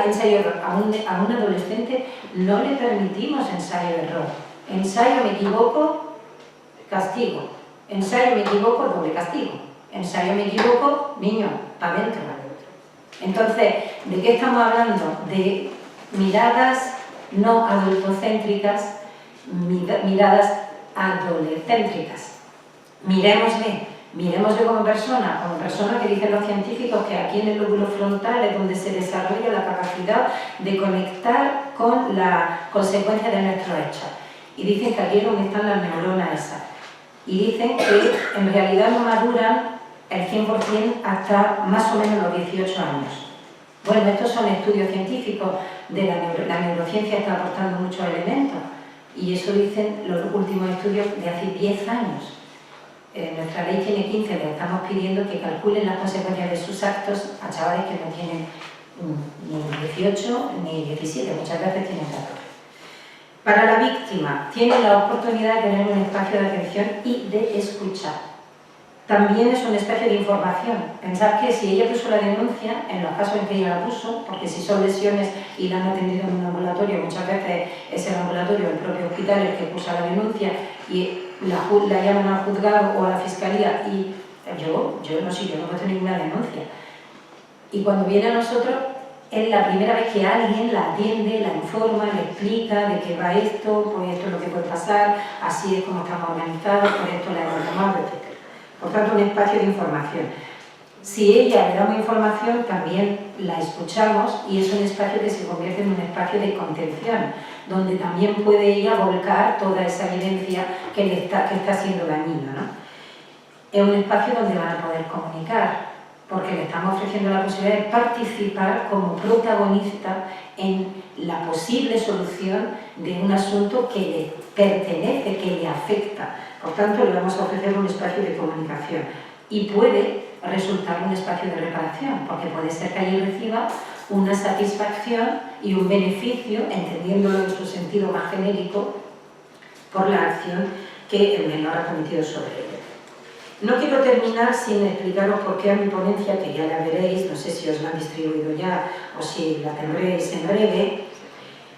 ensayo, error, a un adolescente no le permitimos ensayo, error. Ensayo, me equivoco, castigo. Ensayo, me equivoco, doble castigo. Ensayo, me equivoco, niño, para adentro. Entonces, ¿de qué estamos hablando? De miradas no adultocéntricas, miradas adolescéntricas. Miremosle como persona que dicen los científicos que aquí en el lóbulo frontal es donde se desarrolla la capacidad de conectar con la consecuencia de nuestros hechos. Y dicen que aquí es donde están las neuronas esas. Y dicen que en realidad no maduran el 100% hasta más o menos los 18 años. Bueno, estos son estudios científicos de la neurociencia, está aportando muchos elementos. Y eso dicen los últimos estudios de hace 10 años. Nuestra ley tiene 15, le estamos pidiendo que calculen las consecuencias de sus actos a chavales que no tienen ni 18 ni 17, muchas veces tienen 14. Para la víctima, tiene la oportunidad de tener un espacio de atención y de escuchar. También es un espacio de información. Pensar que si ella puso la denuncia, en los casos en que ella la puso, porque si son lesiones y la han atendido en un ambulatorio, muchas veces es el ambulatorio, el propio hospital el que puso la denuncia y la llaman al juzgado o a la fiscalía y yo no puedo tener ninguna denuncia. Y cuando viene a nosotros, es la primera vez que alguien la atiende, la informa, le explica de qué va esto, pues esto es lo que puede pasar, así es como estamos organizados, por esto la hemos tomado, etc. Por tanto, un espacio de información. Si ella le damos información, también la escuchamos y es un espacio que se convierte en un espacio de contención, donde también puede ella volcar toda esa evidencia que está siendo dañina, ¿no? Es un espacio donde van a poder comunicar, porque le estamos ofreciendo la posibilidad de participar como protagonista en la posible solución de un asunto que le pertenece, que le afecta. Por tanto, le vamos a ofrecer un espacio de comunicación y puede resultar un espacio de reparación, porque puede ser que allí reciba una satisfacción y un beneficio, entendiéndolo en su sentido más genérico, por la acción que el menor ha cometido sobre ella. No quiero terminar sin explicaros por qué a mi ponencia, que ya la veréis, no sé si os la han distribuido ya o si la tendréis en breve,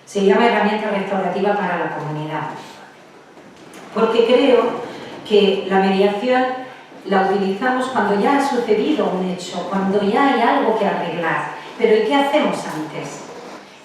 se llama Herramienta Restaurativa para la Comunidad. Porque creo que la mediación la utilizamos cuando ya ha sucedido un hecho, cuando ya hay algo que arreglar. Pero ¿y qué hacemos antes?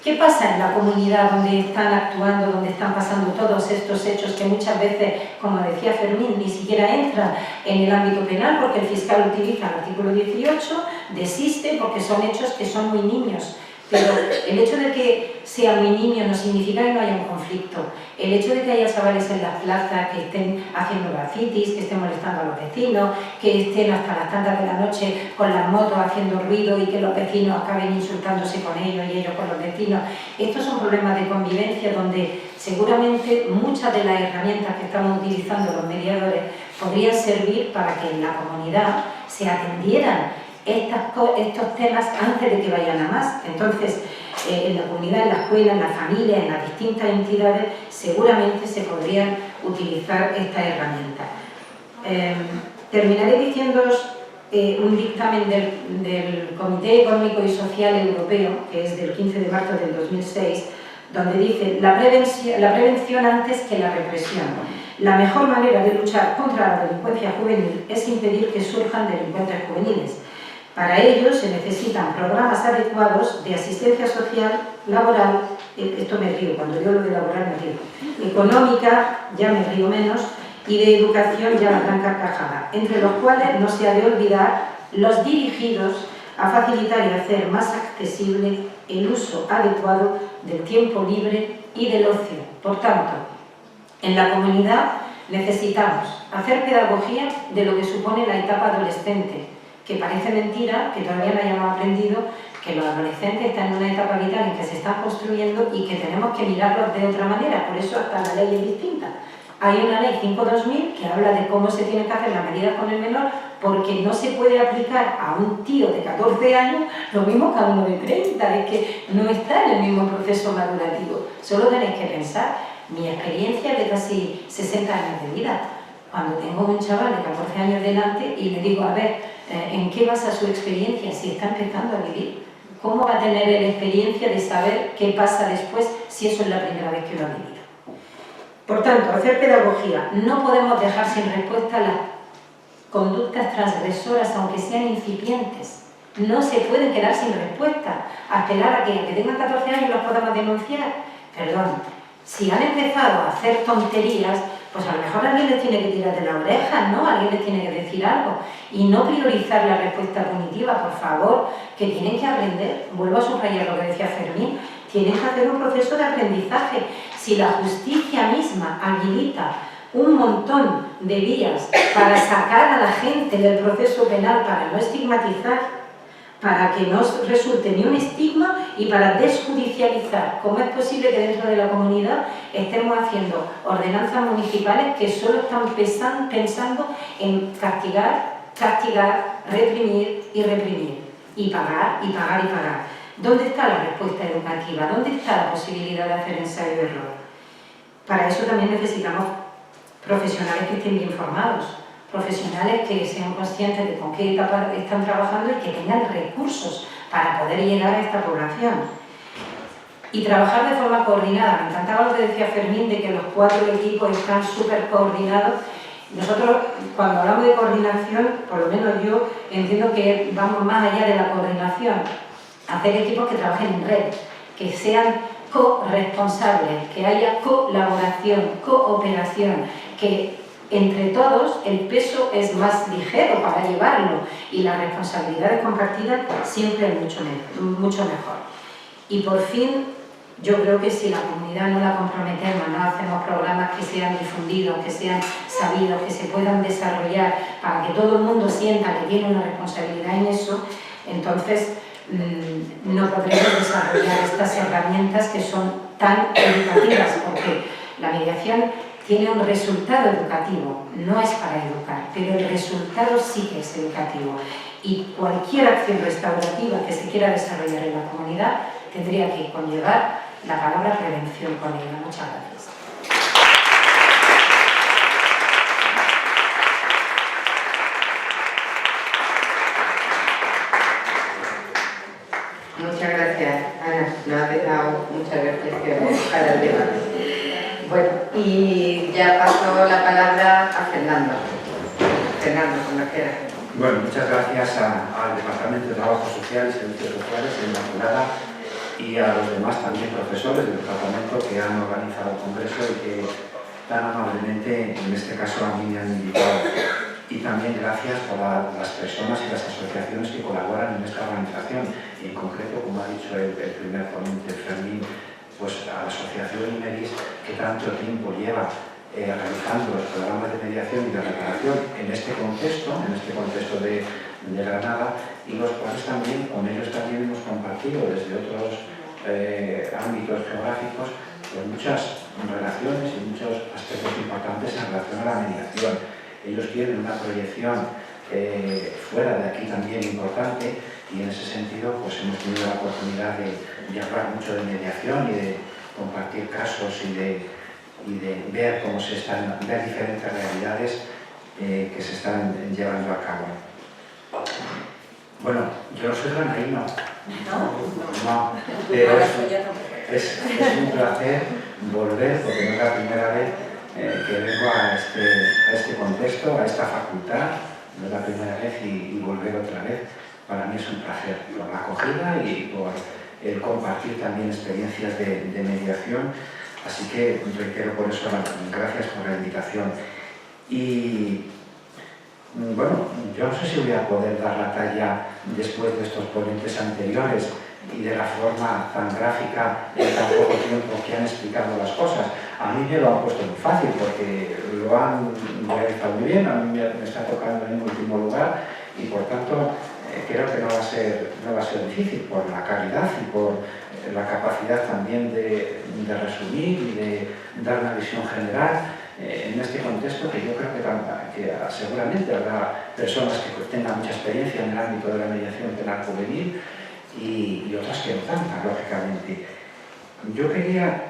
¿Qué pasa en la comunidad donde están actuando, donde están pasando todos estos hechos que muchas veces, como decía Fermín, ni siquiera entran en el ámbito penal porque el fiscal utiliza el artículo 18, desiste porque son hechos que son muy niños? Pero el hecho de que sea muy niño no significa que no haya un conflicto. El hecho de que haya chavales en las plazas que estén haciendo grafitis, que estén molestando a los vecinos, que estén hasta las tantas de la noche con las motos haciendo ruido y que los vecinos acaben insultándose con ellos y ellos con los vecinos. Estos son problemas de convivencia donde seguramente muchas de las herramientas que estamos utilizando los mediadores podrían servir para que en la comunidad se atendieran estos temas antes de que vayan a más. Entonces, en la comunidad, en la escuela, en la familia, en las distintas entidades, seguramente se podrían utilizar estas herramientas. Terminaré diciéndoos un dictamen del Comité Económico y Social Europeo, que es del 15 de marzo del 2006, donde dice la prevención antes que la represión. La mejor manera de luchar contra la delincuencia juvenil es impedir que surjan delincuentes juveniles. Para ello se necesitan programas adecuados de asistencia social, laboral, esto me río, cuando digo lo de laboral me río, económica, ya me río menos, y de educación, ya la gran carcajada, entre los cuales no se ha de olvidar los dirigidos a facilitar y hacer más accesible el uso adecuado del tiempo libre y del ocio. Por tanto, en la comunidad necesitamos hacer pedagogía de lo que supone la etapa adolescente, que parece mentira, que todavía no hayamos aprendido que los adolescentes están en una etapa vital en que se están construyendo y que tenemos que mirarlos de otra manera, por eso hasta la ley es distinta. Hay una ley 5/2000 que habla de cómo se tienen que hacer las medidas con el menor, porque no se puede aplicar a un tío de 14 años lo mismo que a uno de 30, es que no está en el mismo proceso madurativo. Solo tenéis que pensar, mi experiencia es de casi 60 años de vida. Cuando tengo un chaval de 14 años delante y le digo, a ver, ¿en qué basa su experiencia si está empezando a vivir? ¿Cómo va a tener la experiencia de saber qué pasa después si eso es la primera vez que lo ha vivido? Por tanto, hacer pedagogía. No podemos dejar sin respuesta las conductas transgresoras, aunque sean incipientes. No se pueden quedar sin respuesta. A esperar a que tengan 14 años los podamos denunciar. Perdón, si han empezado a hacer tonterías, pues a lo mejor alguien les tiene que tirar de la oreja, ¿no? Alguien les tiene que decir algo. Y no priorizar la respuesta punitiva, por favor, que tienen que aprender. Vuelvo a subrayar lo que decía Fermín, tienen que hacer un proceso de aprendizaje. Si la justicia misma habilita un montón de vías para sacar a la gente del proceso penal, para no estigmatizar, para que no resulte ni un estigma y para desjudicializar. ¿Cómo es posible que dentro de la comunidad estemos haciendo ordenanzas municipales que solo están pensando en castigar, reprimir y reprimir, y pagar, y pagar, y pagar? ¿Dónde está la respuesta educativa? ¿Dónde está la posibilidad de hacer ensayo y error? Para eso también necesitamos profesionales que estén bien formados, profesionales que sean conscientes de con qué etapa están trabajando y que tengan recursos para poder llegar a esta población. Y trabajar de forma coordinada. Me encantaba lo que decía Fermín de que los 4 equipos están súper coordinados. Nosotros, cuando hablamos de coordinación, por lo menos yo entiendo que vamos más allá de la coordinación. Hacer equipos que trabajen en red, que sean corresponsables, que haya colaboración, cooperación, que entre todos el peso es más ligero para llevarlo y las responsabilidades compartidas siempre es mucho mejor. Y por fin, yo creo que si la comunidad no la comprometemos, no hacemos programas que sean difundidos, que sean sabidos, que se puedan desarrollar para que todo el mundo sienta que tiene una responsabilidad en eso, entonces no podremos desarrollar estas herramientas que son tan educativas, porque la mediación tiene un resultado educativo, no es para educar, pero el resultado sí que es educativo. Y cualquier acción restaurativa que se quiera desarrollar en la comunidad tendría que conllevar la palabra prevención con ella. Muchas gracias. Muchas gracias, Ana. Nos has dejado muchas reflexiones para el debate. Bueno, y ya paso la palabra a Fernando. Fernando, cuando quieras. Bueno, muchas gracias al Departamento de Trabajo Social y Servicios Sociales de Inmaculada y a los demás también profesores del departamento que han organizado el congreso y que tan amablemente, en este caso a mí me han invitado. Y también gracias a las personas y las asociaciones que colaboran en esta organización, y en concreto, como ha dicho el primer ponente, Fermín, pues a la asociación IMERIS, que tanto tiempo lleva realizando los programas de mediación y de reparación en este contexto de Granada, y los cuales también, con ellos también hemos compartido desde otros ámbitos geográficos pues muchas relaciones y muchos aspectos importantes en relación a la mediación. Ellos tienen una proyección fuera de aquí también importante, y en ese sentido pues hemos tenido la oportunidad de hablar mucho de mediación y de compartir casos y de ver cómo se están, ver diferentes realidades que se están llevando a cabo. Bueno, yo no soy granadino, no, pero es un placer volver, porque no es la primera vez que vengo a este contexto, a esta facultad, no es la primera vez, y volver otra vez. Para mí es un placer por la acogida y por el compartir también experiencias de mediación, así que reitero por eso gracias por la invitación. Y bueno, yo no sé si voy a poder dar la talla después de estos ponentes anteriores y de la forma tan gráfica en tan poco tiempo que han explicado las cosas. A mí me lo han puesto muy fácil porque lo han realizado muy bien, a mí me está tocando en último lugar, y por tanto creo que no va a ser difícil por la calidad y por la capacidad también de resumir y de dar una visión general en este contexto, que yo creo que seguramente habrá personas que tengan mucha experiencia en el ámbito de la mediación penal juvenil y otras que no tantas, lógicamente. Yo quería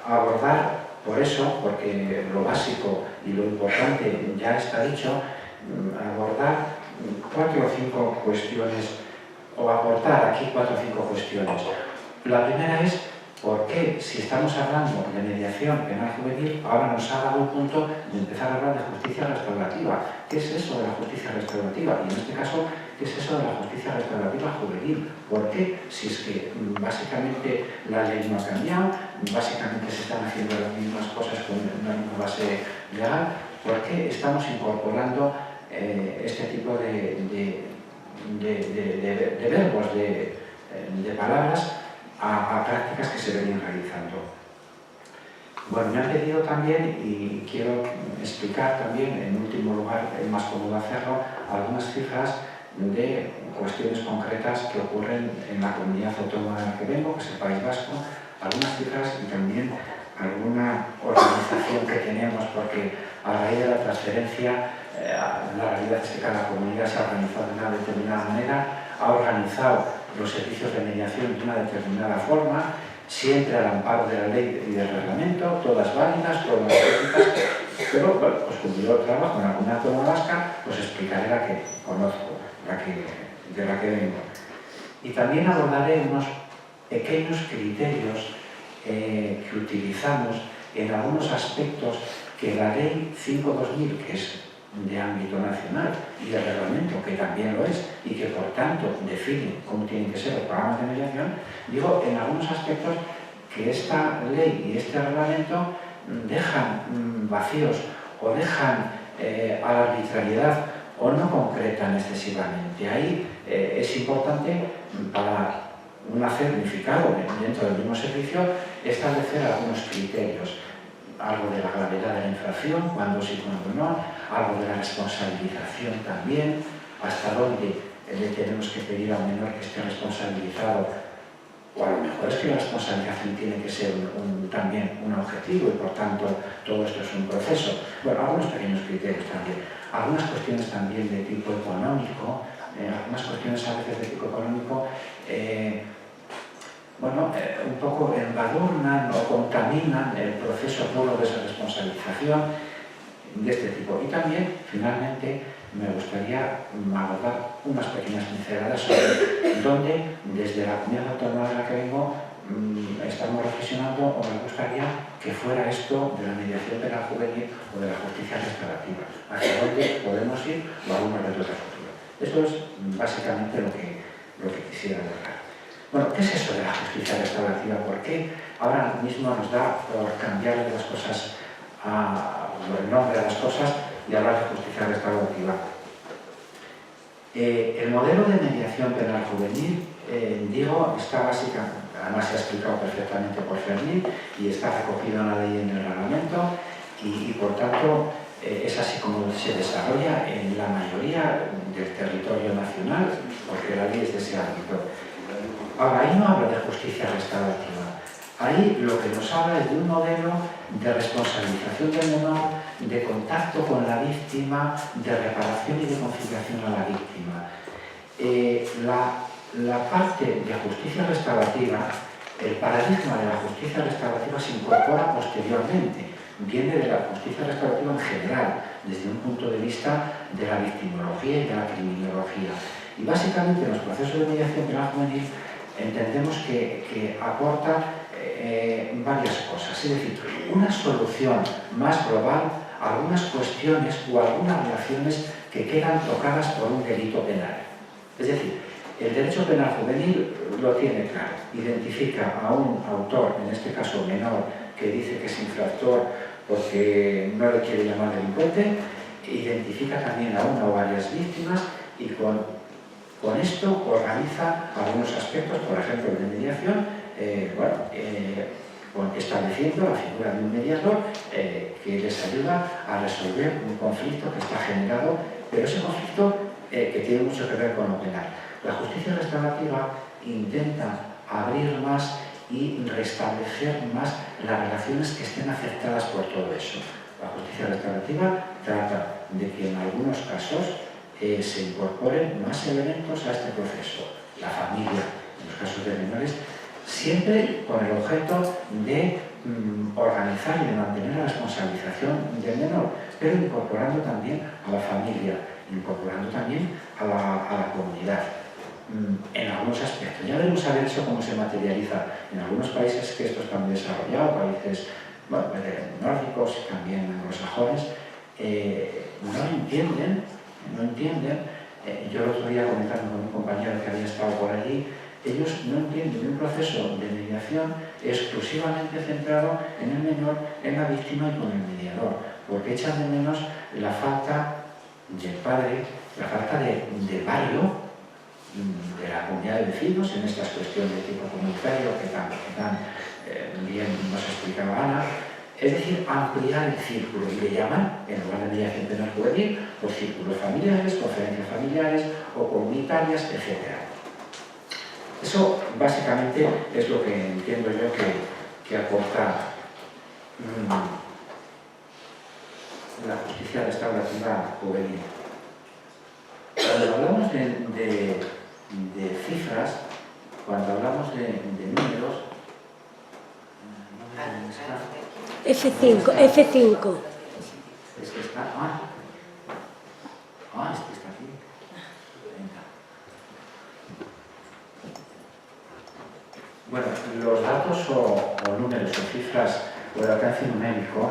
abordar, por eso, porque lo básico y lo importante ya está dicho, abordar 4 o 5 cuestiones, o aportar aquí 4 o 5 cuestiones. La primera es ¿por qué, si estamos hablando de mediación penal juvenil, ahora nos ha dado el punto de empezar a hablar de justicia restaurativa? ¿Qué es eso de la justicia restaurativa? Y en este caso, ¿qué es eso de la justicia restaurativa juvenil? ¿Por qué? Si es que básicamente la ley no ha cambiado, básicamente se están haciendo las mismas cosas con una misma base legal, ¿por qué estamos incorporando este tipo de verbos, de palabras a prácticas que se venían realizando? Bueno, me han pedido también, y quiero explicar también, en último lugar, es más cómodo hacerlo, algunas cifras de cuestiones concretas que ocurren en la comunidad autónoma de la que vengo, que es el País Vasco, algunas cifras y también alguna organización que tenemos, porque a raíz de la transferencia, la realidad es que cada comunidad se ha organizado de una determinada manera, ha organizado los servicios de mediación de una determinada forma, siempre al amparo de la ley y del reglamento, todas válidas, todas éticas, pero bueno, pues como yo trabajo en la comunidad autónoma vasca, pues explicaré la que conozco, de la que vengo. Y también abordaré unos pequeños criterios que utilizamos en algunos aspectos que la ley 5/2000, que es de ámbito nacional, y el reglamento, que también lo es, y que por tanto define cómo tienen que ser los programas de mediación, digo, en algunos aspectos que esta ley y este reglamento dejan vacíos o dejan a la arbitrariedad o no concretan excesivamente. Ahí es importante, para un hacer unificado dentro del mismo servicio, establecer algunos criterios. Algo de la gravedad de la infracción, cuando sí, cuando no, algo de la responsabilización también, hasta dónde le tenemos que pedir a un menor que esté responsabilizado, o a lo mejor es que la responsabilización tiene que ser también un objetivo y por tanto todo esto es un proceso. Bueno, algunos pequeños criterios también, algunas cuestiones también de tipo económico, algunas cuestiones a veces de tipo económico, un poco embadurnan o contaminan el proceso puro de esa responsabilización de este tipo. Y también, finalmente, me gustaría abordar unas pequeñas pinceladas sobre dónde, desde la comunidad autónoma de la que vengo, estamos reflexionando o me gustaría que fuera esto de la mediación penal juvenil o de la justicia restaurativa. Hacia dónde podemos ir o algunos retos de futuro. Esto es básicamente lo que quisiera abordar. Bueno, ¿qué es eso de la justicia restaurativa? ¿Por qué ahora mismo nos da por cambiar de las cosas, el nombre de las cosas y hablar de justicia restaurativa? El modelo de mediación penal juvenil, digo, está básicamente, además se ha explicado perfectamente por Fermín y está recogido en la ley y en el reglamento y por tanto es así como se desarrolla en la mayoría del territorio nacional, porque la ley es de ese ámbito. Ahora, ahí no habla de justicia restaurativa, ahí lo que nos habla es de un modelo de responsabilización del menor, de contacto con la víctima, de reparación y de conciliación a la víctima. La parte de justicia restaurativa, el paradigma de la justicia restaurativa se incorpora posteriormente, viene de la justicia restaurativa en general, desde un punto de vista de la victimología y de la criminología. Y básicamente en los procesos de mediación penal juvenil entendemos que aporta varias cosas, es decir, una solución más global a algunas cuestiones o algunas relaciones que quedan tocadas por un delito penal. Es decir, el derecho penal juvenil lo tiene claro, identifica a un autor, en este caso menor, que dice que es infractor porque no le quiere llamar delincuente, identifica también a una o varias víctimas y con esto organiza algunos aspectos, por ejemplo, de mediación, estableciendo la figura de un mediador que les ayuda a resolver un conflicto que está generado, pero ese conflicto que tiene mucho que ver con lo penal. La justicia restaurativa intenta abrir más y restablecer más las relaciones que estén afectadas por todo eso. La justicia restaurativa trata de que en algunos casos se incorporen más elementos a este proceso. La familia, en los casos de menores, siempre con el objeto de organizar y de mantener la responsabilización del menor, pero incorporando también a la familia, incorporando también a la comunidad. en algunos aspectos. Ya veremos a ver eso cómo se materializa en algunos países que esto está muy desarrollado, países nórdicos y también anglosajones, no entienden. Yo el otro día comentando con un compañero que había estado por allí, ellos no entienden un proceso de mediación exclusivamente centrado en el menor, en la víctima y con el mediador, porque echan de menos la falta del padre, la falta del barrio, de la comunidad de vecinos en estas cuestiones de tipo comunitario que tan bien nos explicaba Ana. Es decir, ampliar el círculo, y le llaman, en lugar de mediación penal juvenil, los círculos familiares, conferencias familiares o comunitarias, etc. Eso básicamente es lo que entiendo yo que aporta la justicia restaurativa juvenil. Cuando hablamos de cifras, cuando hablamos de números, F5. Es que está... es que está aquí. Venga. Bueno, los datos o números o cifras o el alcance numérico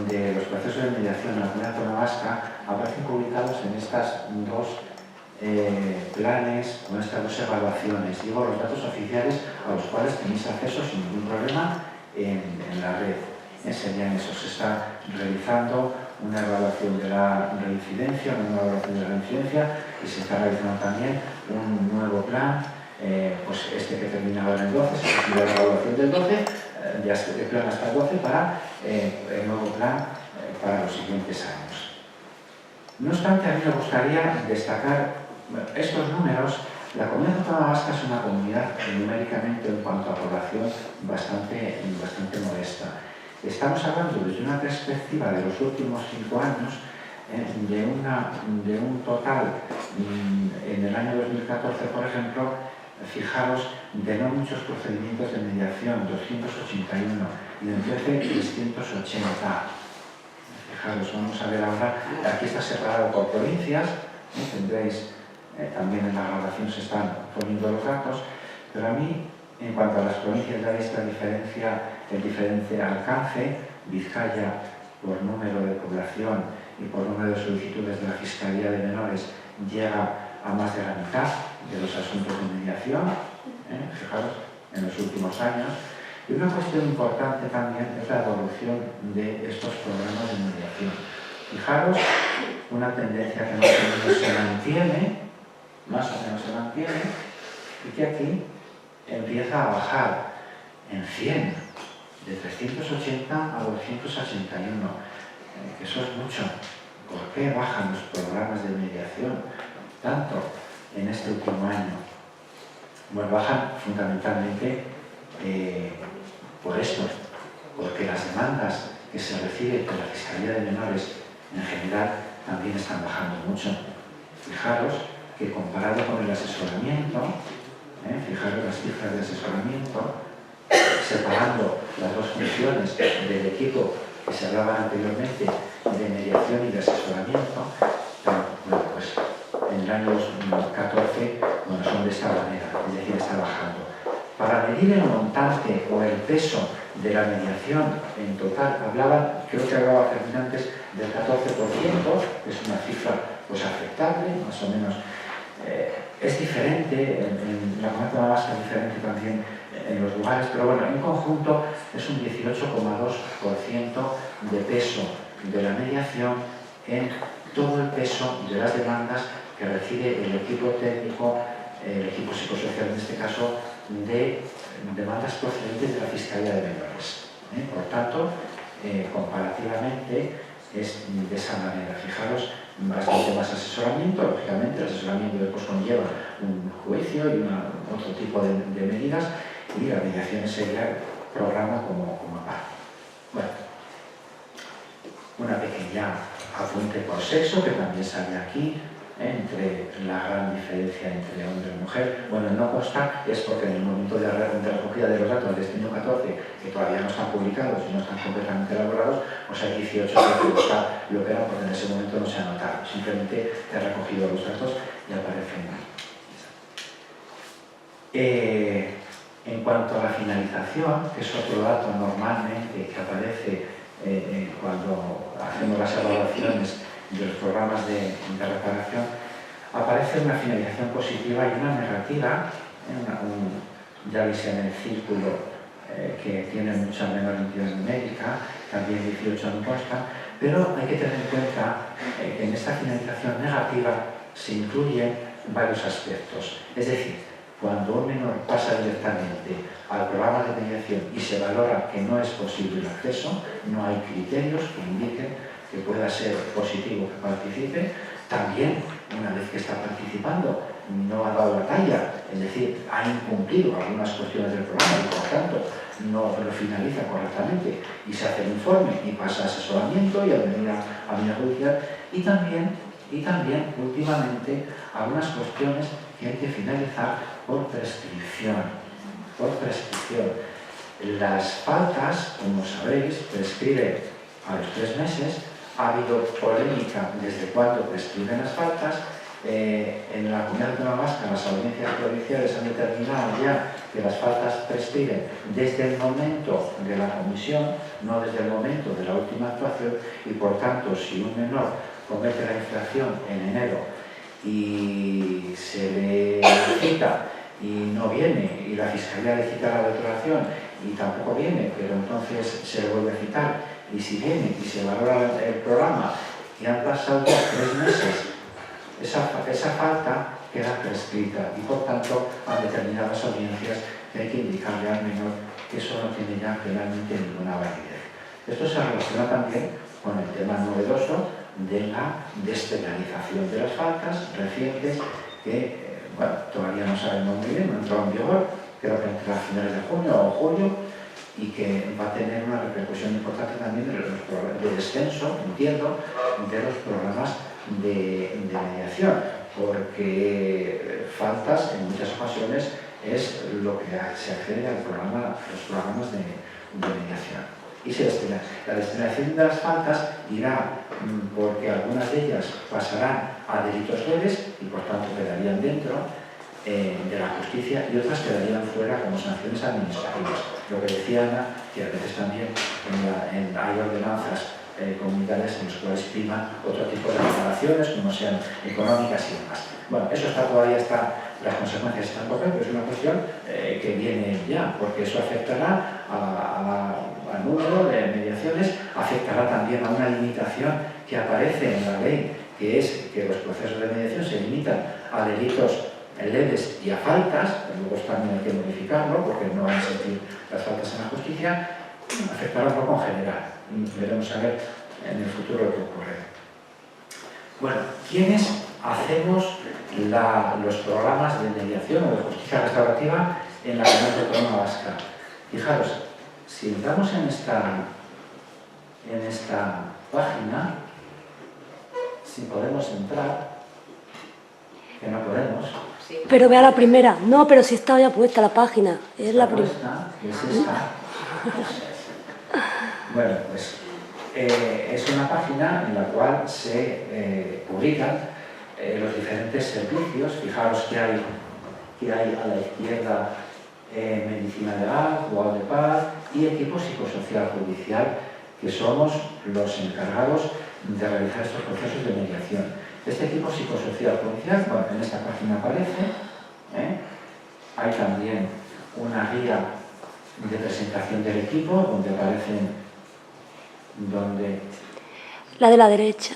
de los procesos de mediación en la Comunidad Autónoma Vasca aparecen publicados en estas dos planes o en estas dos evaluaciones. Digo, los datos oficiales a los cuales tenéis acceso sin ningún problema en la red. Serían eso, se está realizando una evaluación de la reincidencia, y se está realizando también un nuevo plan, pues este que termina ahora en el 12, se está la evaluación del 12, el plan hasta el 12 para el nuevo plan para los siguientes años. No obstante, a mí me gustaría destacar estos números. La Comunidad Autónoma Vasca es una comunidad numéricamente en cuanto a población bastante modesta. Estamos hablando desde una perspectiva de los últimos 5 años de un total en el año 2014, por ejemplo, fijaros, de no muchos procedimientos de mediación, 281, y en 13, 380. Fijaros, vamos a ver ahora, aquí está separado por provincias, tendréis también en la grabación se están poniendo los datos, pero a mí, en cuanto a las provincias, ya veis el diferente alcance. Vizcaya, por número de población y por número de solicitudes de la Fiscalía de Menores, llega a más de la mitad de los asuntos de mediación, fijaros, en los últimos años. Y una cuestión importante también es la evolución de estos programas de mediación. Fijaros, una tendencia que más o menos se mantiene, y que aquí empieza a bajar en 100, de 380 a 281, que eso es mucho. ¿Por qué bajan los programas de mediación tanto en este último año? Bueno, bajan fundamentalmente por esto, porque las demandas que se reciben por la Fiscalía de Menores en general también están bajando mucho. Fijaros que comparado con el asesoramiento, fijaros las cifras de asesoramiento, separando las dos funciones del equipo que se hablaba anteriormente de mediación y de asesoramiento, bueno, pues en el año 2014 son de esta manera, es decir, está bajando. Para medir el montante o el peso de la mediación en total, creo que hablaba antes del 14%, que es una cifra pues aceptable, más o menos. Es diferente, en la Comunidad Autónoma Vasca es diferente también en los lugares, pero bueno, en conjunto es un 18,2% de peso de la mediación en todo el peso de las demandas que recibe el equipo técnico, el equipo psicosocial en este caso, de demandas procedentes de la Fiscalía de Menores. Por tanto, comparativamente es de esa manera. Fijaros, bastante más asesoramiento, lógicamente el asesoramiento después conlleva un juicio y otro tipo de medidas, y la mediación sería el programa como parte. Bueno, una pequeña apunte por sexo que también sale aquí, entre la gran diferencia entre hombre y mujer. Bueno, no consta, es porque en el momento de recogida de los datos de este año 14, que todavía no están publicados y no están completamente elaborados, pues hay 18 que busca lo que era, porque en ese momento no se ha notado. Simplemente he recogido los datos y aparecen ahí. En cuanto a la finalización, que es otro dato normalmente que aparece cuando hacemos las evaluaciones de los programas de reparación, aparece una finalización positiva y una negativa, ya veis en el círculo que tiene mucha menor entidad numérica, también 18 no consta, pero hay que tener en cuenta que en esta finalización negativa se incluyen varios aspectos. Es decir, cuando un menor pasa directamente al programa de mediación y se valora que no es posible el acceso, no hay criterios que indiquen que pueda ser positivo que participe. También, una vez que está participando, no ha dado la talla, es decir, ha incumplido algunas cuestiones del programa y, por tanto, no lo finaliza correctamente y se hace el informe y pasa a asesoramiento y a venir a mi judicial. Y también, últimamente, algunas cuestiones que hay que finalizar por prescripción. Las faltas, como sabéis, prescriben a los 3 meses. Ha habido polémica desde cuándo prescriben las faltas. En la Comunidad Autónoma Vasca, las audiencias provinciales han determinado ya que las faltas prescriben desde el momento de la comisión, no desde el momento de la última actuación, y por tanto, si un menor comete la infracción en enero y se le cita y no viene, y la Fiscalía le cita la declaración y tampoco viene, pero entonces se le vuelve a citar, y si viene y se valora el programa y han pasado ya 3 meses, esa falta queda prescrita y por tanto a determinadas audiencias que hay que indicarle al menor que eso no tiene ya penalmente ninguna validez. Esto se relaciona también con el tema novedoso de la despenalización de las faltas recientes que todavía no sabemos muy bien, no ha entrado en vigor, creo que entre las finales de junio o julio, y que va a tener una repercusión importante también de descenso, entiendo, de los programas de mediación, porque faltas en muchas ocasiones es lo que se accede al programa, los programas de mediación. Y la destinación de las faltas irá porque algunas de ellas pasarán a delitos leves y por tanto quedarían dentro de la justicia, y otras quedarían fuera como sanciones administrativas. Lo que decía Ana, que a veces también hay ordenanzas comunitarias en las cuales priman otro tipo de reparaciones, como sean económicas y demás. Bueno, eso todavía está, las consecuencias están por ver, pero es una cuestión que viene ya, porque eso afectará al número de mediaciones, afectará también a una limitación que aparece en la ley, que es que los procesos de mediación se limitan a delitos leves y a faltas, luego también hay que modificarlo porque no van a existir las faltas en la justicia, afectará un poco en general. Veremos a ver en el futuro lo que ocurre. Bueno, ¿quiénes hacemos los programas de mediación o de justicia restaurativa en la Comunidad Autónoma Vasca? Fijaros, si entramos en esta página, si podemos entrar, que no podemos. Sí. Pero vea la primera. No, pero si está ya puesta la página. Es la primera. Es esta. Bueno, pues es una página en la cual se publican los diferentes servicios. Fijaros que hay a la izquierda medicina legal, juzgado de paz y equipo psicosocial judicial, que somos los encargados de realizar estos procesos de mediación. Este equipo psicosocial judicial, bueno, en esta página aparece, hay también una guía de presentación del equipo donde aparecen, la de la derecha.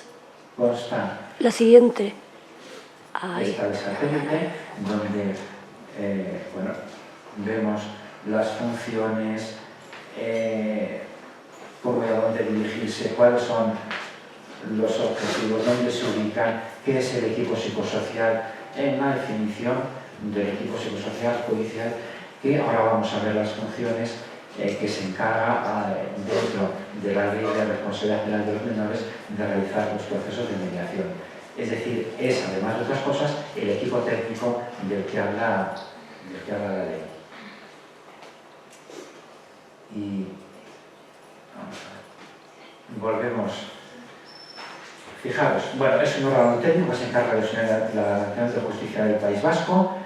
Consta la siguiente. Ahí. Esta de satélite, donde bueno, vemos las funciones, cómo y a dónde dirigirse, cuáles son los objetivos, dónde se ubican, qué es el equipo psicosocial, en la definición del equipo psicosocial judicial, que ahora vamos a ver las funciones que se encarga dentro de la ley de responsabilidad penal de los menores de realizar los procesos de mediación. Es decir, es, además de otras cosas, el equipo técnico del que habla la ley. Y vamos a ver. Volvemos. Fijaros, bueno, es un órgano técnico que se encarga de la Administración de Justicia del País Vasco.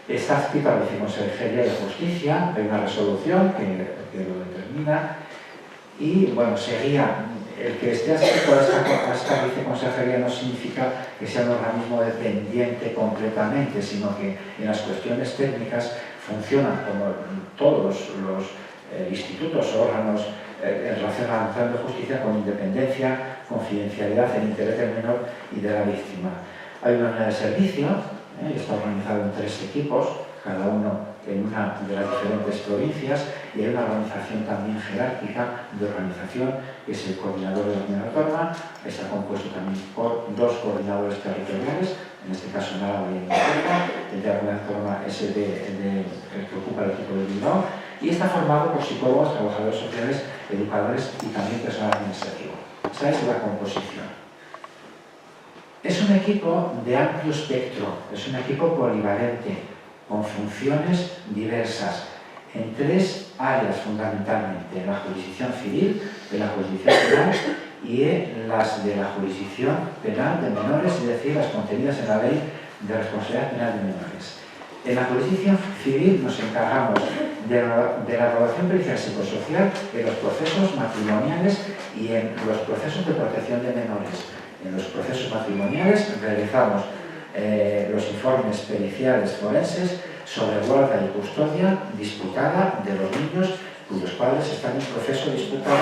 Está adscrito a la Viceconsejería de Justicia, hay una resolución que lo determina, y bueno, sería, el que esté adscrito a esta Viceconsejería no significa que sea un organismo dependiente completamente, sino que en las cuestiones técnicas funcionan como todos los institutos o órganos en relación a la Administración de Justicia, con independencia, confidencialidad, el interés del menor y de la víctima. Hay una unidad de servicio, está organizado en 3 equipos, cada uno en una de las diferentes provincias, y hay una organización también jerárquica de organización, que es el coordinador de la comunidad autónoma. Está compuesto también por 2 coordinadores territoriales, en este caso en Álava y en Galicia. El de la comunidad autónoma es el que ocupa el equipo de Bilbao, y está formado por psicólogos, trabajadores sociales, educadores y también personal administrativo. Esa es la composición. Es un equipo de amplio espectro, es un equipo polivalente, con funciones diversas, en 3 áreas fundamentalmente: en la jurisdicción civil, en la jurisdicción penal y en las de la jurisdicción penal de menores, es decir, las contenidas en la Ley de Responsabilidad Penal de Menores. En la jurisdicción civil nos encargamos de la evaluación pericial psicosocial en los procesos matrimoniales y en los procesos de protección de menores. En los procesos matrimoniales realizamos los informes periciales forenses sobre guarda y custodia disputada de los niños cuyos padres están en proceso disputado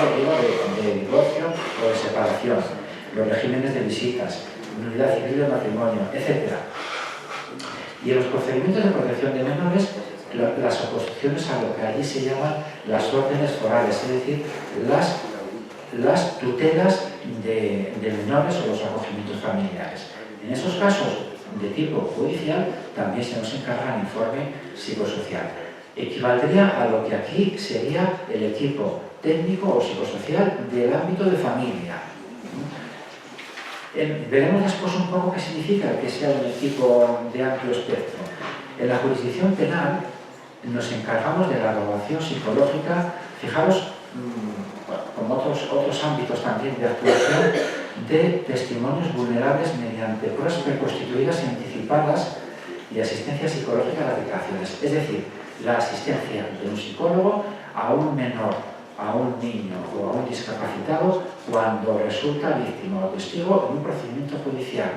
de divorcio o de separación, los regímenes de visitas, unidad civil de matrimonio, etc. Y en los procedimientos de protección de menores, las oposiciones a lo que allí se llaman las órdenes forales, es decir, las tutelas de menores o los acogimientos familiares. En esos casos de tipo judicial también se nos encarga el informe psicosocial. Equivaldría a lo que aquí sería el equipo técnico o psicosocial del ámbito de familia. Veremos después un poco qué significa que sea un equipo de amplio espectro. En la jurisdicción penal nos encargamos de la evaluación psicológica, fijaros, como otros ámbitos también de actuación, de testimonios vulnerables mediante pruebas preconstituidas y anticipadas y asistencia psicológica a las declaraciones. Es decir, la asistencia de un psicólogo a un menor, a un niño o a un discapacitado cuando resulta víctima o testigo en un procedimiento judicial,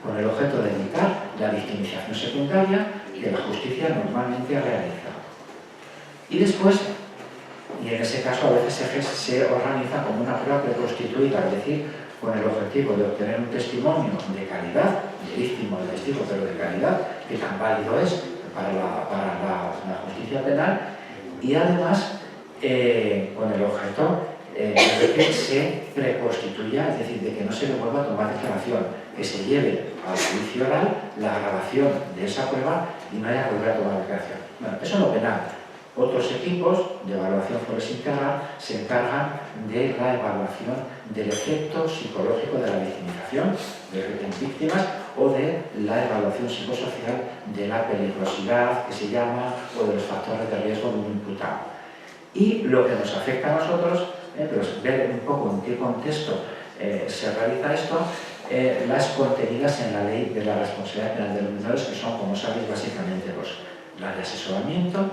con el objeto de evitar la victimización secundaria que la justicia normalmente realiza. Y después, y en ese caso a veces se organiza como una prueba preconstituida, es decir, con el objetivo de obtener un testimonio de calidad, de víctima o de testigo, pero de calidad, que tan válido es para la justicia penal, y además con el objeto de que se preconstituya, es decir, de que no se le vuelva a tomar declaración, que se lleve al juicio oral la grabación de esa prueba y no haya que volver a tomar declaración. Bueno, eso es lo penal. Otros equipos de evaluación forense integral se encargan de la evaluación del efecto psicológico de la victimización en víctimas o de la evaluación psicosocial de la peligrosidad, que se llama, o de los factores de riesgo de un imputado. Y lo que nos afecta a nosotros, pues ver un poco en qué contexto se realiza esto, las contenidas en la Ley de la Responsabilidad Penal de los Menores, que son, como sabéis, básicamente las de asesoramiento,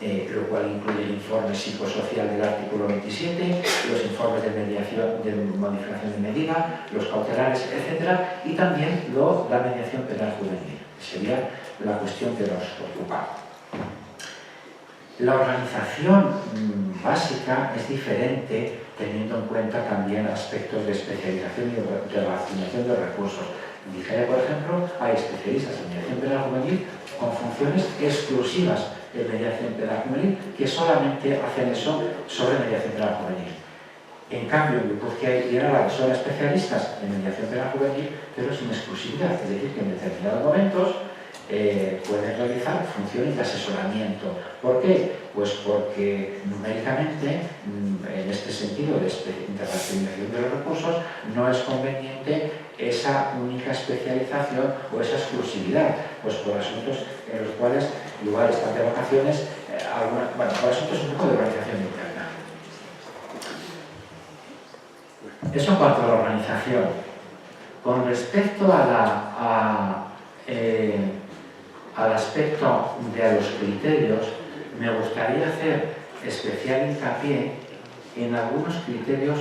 lo cual incluye el informe psicosocial del artículo 27, los informes de mediación, de modificación de medida, los cautelares, etc. Y también la mediación penal juvenil, que sería la cuestión que nos ocupa. La organización básica es diferente, teniendo en cuenta también aspectos de especialización y de racionalización de recursos. En Nigeria, por ejemplo, hay especialistas en mediación penal juvenil con funciones exclusivas de mediación penal juvenil que solamente hacen eso sobre mediación penal juvenil. En cambio, en Guipúzcoa y Álava son especialistas en mediación penal juvenil, pero es una exclusividad, es decir, que en determinados momentos pueden realizar funciones de asesoramiento. ¿Por qué? Pues porque numéricamente, en este sentido de racionalización de los recursos, no es conveniente esa única especialización o esa exclusividad, pues por asuntos en los cuales, igual están de vacaciones, por asuntos un poco de organización interna. Eso en cuanto a la organización. Con respecto a al aspecto de los criterios, me gustaría hacer especial hincapié en algunos criterios,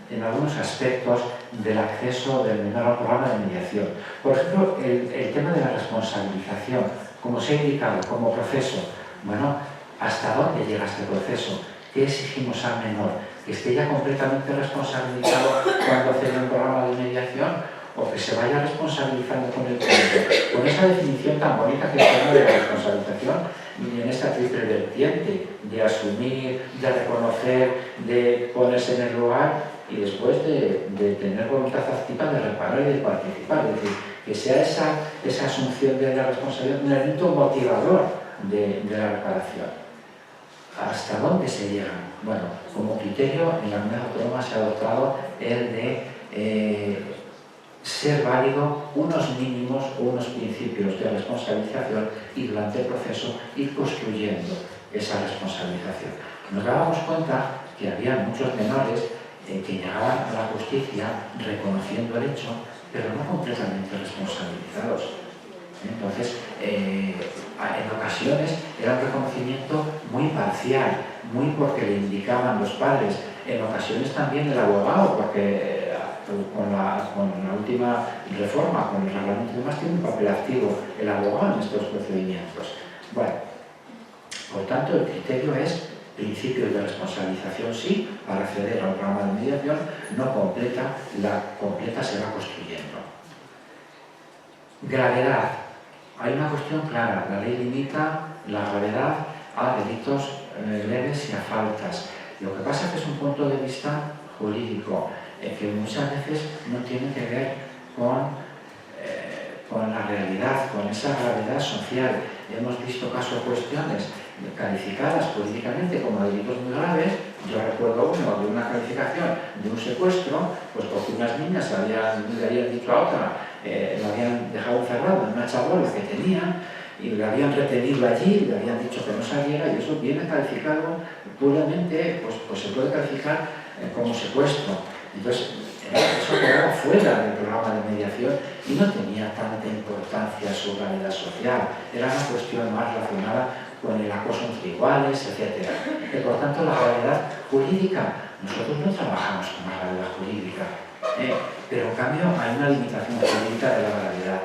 en algunos aspectos del acceso del menor al programa de mediación. Por ejemplo, el tema de la responsabilización, como se ha indicado, como proceso. Bueno, ¿hasta dónde llega este proceso? ¿Qué exigimos al menor? ¿Que esté ya completamente responsabilizado cuando accede a un programa de mediación? ¿O que se vaya responsabilizando con el tiempo? Con esa definición tan bonita que tenemos de la responsabilización y en esta triple vertiente de asumir, de reconocer, de ponerse en el lugar y después de tener voluntad activa de reparar y de participar. Es decir, que sea esa asunción de la responsabilidad un elemento motivador de la reparación. ¿Hasta dónde se llega? Bueno, como criterio en la comunidad autónoma se ha adoptado el de ser válido unos mínimos o unos principios de responsabilización y durante el proceso ir construyendo esa responsabilización. Nos dábamos cuenta que había muchos menores que llegaban a la justicia reconociendo el hecho, pero no completamente responsabilizados. Entonces, en ocasiones era un reconocimiento muy parcial, muy porque le indicaban los padres, en ocasiones también el abogado, porque con la última reforma, con el reglamento de más, tiene un papel activo el abogado en estos procedimientos. Bueno, por tanto, el criterio es principios de responsabilización sí, para acceder a un programa de mediación, no completa, la completa se va construyendo. Gravedad. Hay una cuestión clara, la ley limita la gravedad a delitos leves y a faltas. Lo que pasa es que es un punto de vista jurídico, que muchas veces no tiene que ver con la realidad, con esa gravedad social. Hemos visto casos o cuestiones calificadas jurídicamente como delitos muy graves. Yo recuerdo uno de una calificación de un secuestro, pues porque unas niñas le habían dicho a otra, lo habían dejado encerrado en una chabola que tenían y le habían retenido allí, le habían dicho que no saliera, y eso viene calificado puramente, pues se puede calificar como secuestro. Entonces, eso quedaba fuera del programa de mediación y no tenía tanta importancia su gravedad social. Era una cuestión más relacionada con el acoso entre iguales, etc. Y por tanto, la gravedad jurídica, nosotros no trabajamos con la gravedad jurídica, pero en cambio hay una limitación jurídica de la gravedad.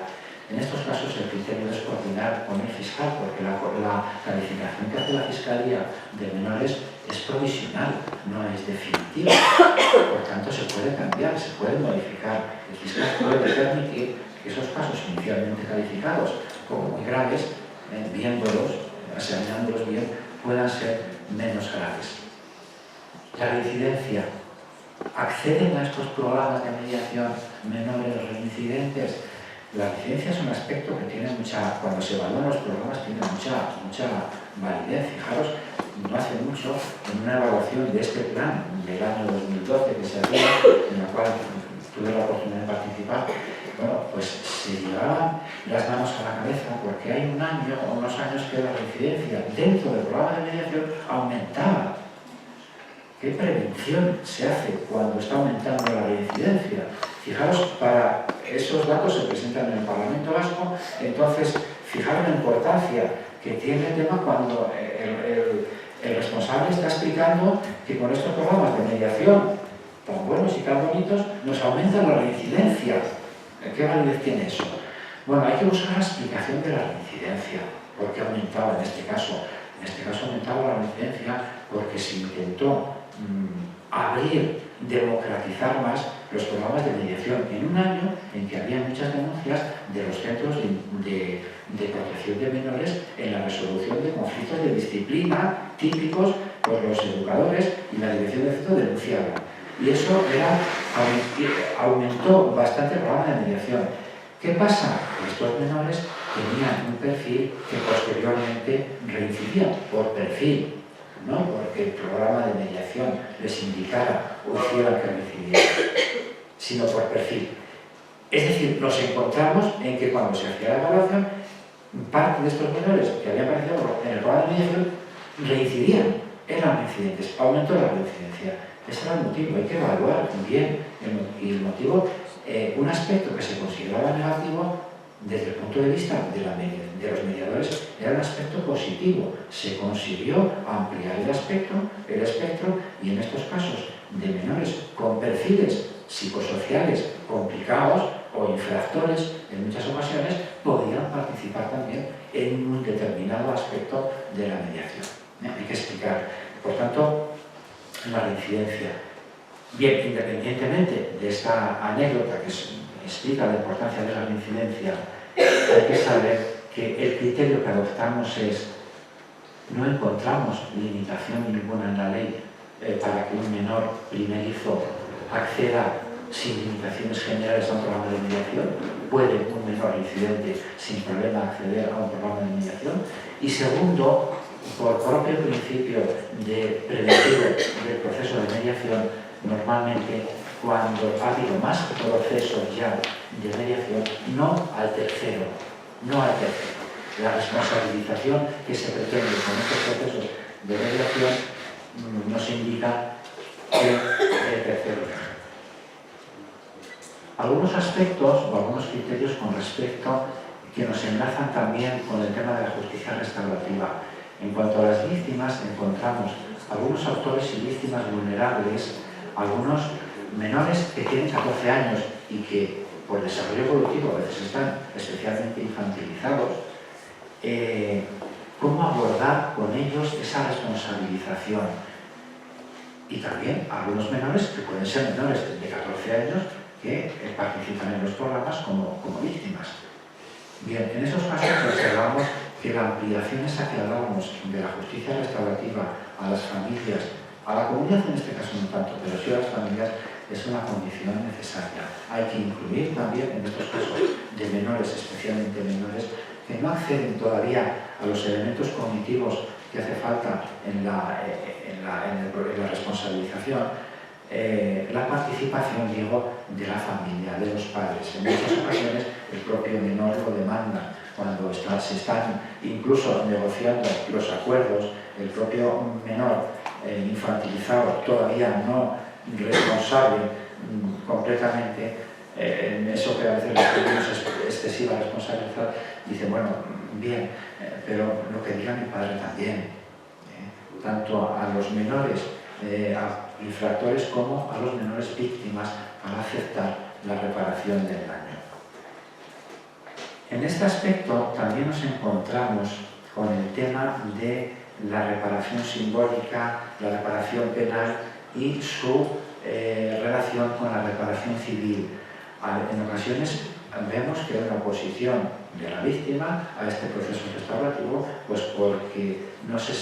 En estos casos el criterio es coordinar con el fiscal, porque la calificación que hace la Fiscalía de menores es provisional, no es definitiva. Por tanto, se puede cambiar, se puede modificar. El fiscal puede permitir que esos casos inicialmente calificados como muy graves, viéndolos, examinándolos bien, puedan ser menos graves. La reincidencia. ¿Acceden a estos programas de mediación menores reincidentes? La reincidencia es un aspecto que tiene cuando se evalúan los programas, tiene mucha validez. Fijaros, no hace mucho, en una evaluación de este plan del año 2012 que se hacía, en la cual tuve la oportunidad de participar, bueno, pues se llevaban las manos a la cabeza porque hay unos años que la reincidencia dentro del programa de mediación aumentaba. ¿Qué prevención se hace cuando está aumentando la reincidencia? Fijaros, para esos datos se presentan en el Parlamento Vasco, entonces fijaros la importancia que tiene el tema cuando el responsable está explicando que con estos programas de mediación tan buenos y tan bonitos nos aumenta la reincidencia. ¿Qué validez tiene eso? Bueno, hay que buscar la explicación de la reincidencia. ¿Por qué aumentaba en este caso? En este caso aumentaba la reincidencia porque se intentó abrir, democratizar más los programas de mediación en un año en que había muchas denuncias de los centros de protección de menores en la resolución de conflictos de disciplina típicos por los educadores, y la dirección de centro denunciaba. Y eso aumentó bastante el programa de mediación. ¿Qué pasa? Que estos menores tenían un perfil que posteriormente reincidía por perfil, no porque el programa de mediación les indicara o hiciera que reincidiera, sino por perfil. Es decir, nos encontramos en que cuando se hacía la evaluación, parte de estos menores que habían aparecido en el programa de mediación reincidían, eran reincidentes, aumentó la reincidencia. Ese era el motivo, hay que evaluar bien. Y el motivo, un aspecto que se consideraba negativo, desde el punto de vista de los mediadores, era un aspecto positivo. Se consiguió ampliar el espectro, y en estos casos de menores con perfiles psicosociales complicados o infractores, en muchas ocasiones podían participar también en un determinado aspecto de la mediación. Hay que explicar, por tanto, la reincidencia. Bien, independientemente de esta anécdota que explica la importancia de la reincidencia, hay que saber que el criterio que adoptamos es: no encontramos limitación ninguna en la ley para que un menor primerizo acceda sin limitaciones generales a un programa de mediación. Puede un menor incidente sin problema acceder a un programa de mediación. Y segundo, por propio principio de preventivo del proceso de mediación, normalmente cuando ha habido más procesos ya de mediación, no al tercero. La responsabilización que se pretende con estos procesos de mediación nos indica que el tercero. Algunos aspectos o algunos criterios con respecto que nos enlazan también con el tema de la justicia restaurativa. En cuanto a las víctimas, encontramos algunos autores y víctimas vulnerables, algunos menores que tienen 14 años y que por desarrollo evolutivo a veces están especialmente infantilizados. ¿Cómo abordar con ellos esa responsabilización? Y también algunos menores que pueden ser menores de 14 años que participan en los programas como víctimas. Bien, en esos casos observamos que la ampliación esa que hablábamos de la justicia restaurativa a las familias, a la comunidad en este caso no tanto, pero sí a las familias, es una condición necesaria. Hay que incluir también en estos casos de menores, especialmente menores, que no acceden todavía a los elementos cognitivos que hace falta en la responsabilización, la participación, digo, de la familia, de los padres. En muchas ocasiones el propio menor lo demanda. Cuando se están incluso negociando los acuerdos, el propio menor infantilizado, todavía no responsable completamente, en eso que a veces les pedimos excesiva responsabilidad, dice, bueno, bien, pero lo que diga mi padre también, tanto a los menores infractores como a los menores víctimas, para aceptar la reparación del daño. En este aspecto también nos encontramos con el tema de la reparación simbólica, la reparación penal y su relación con la reparación civil. En ocasiones vemos que hay una oposición de la víctima a este proceso restaurativo, pues porque no se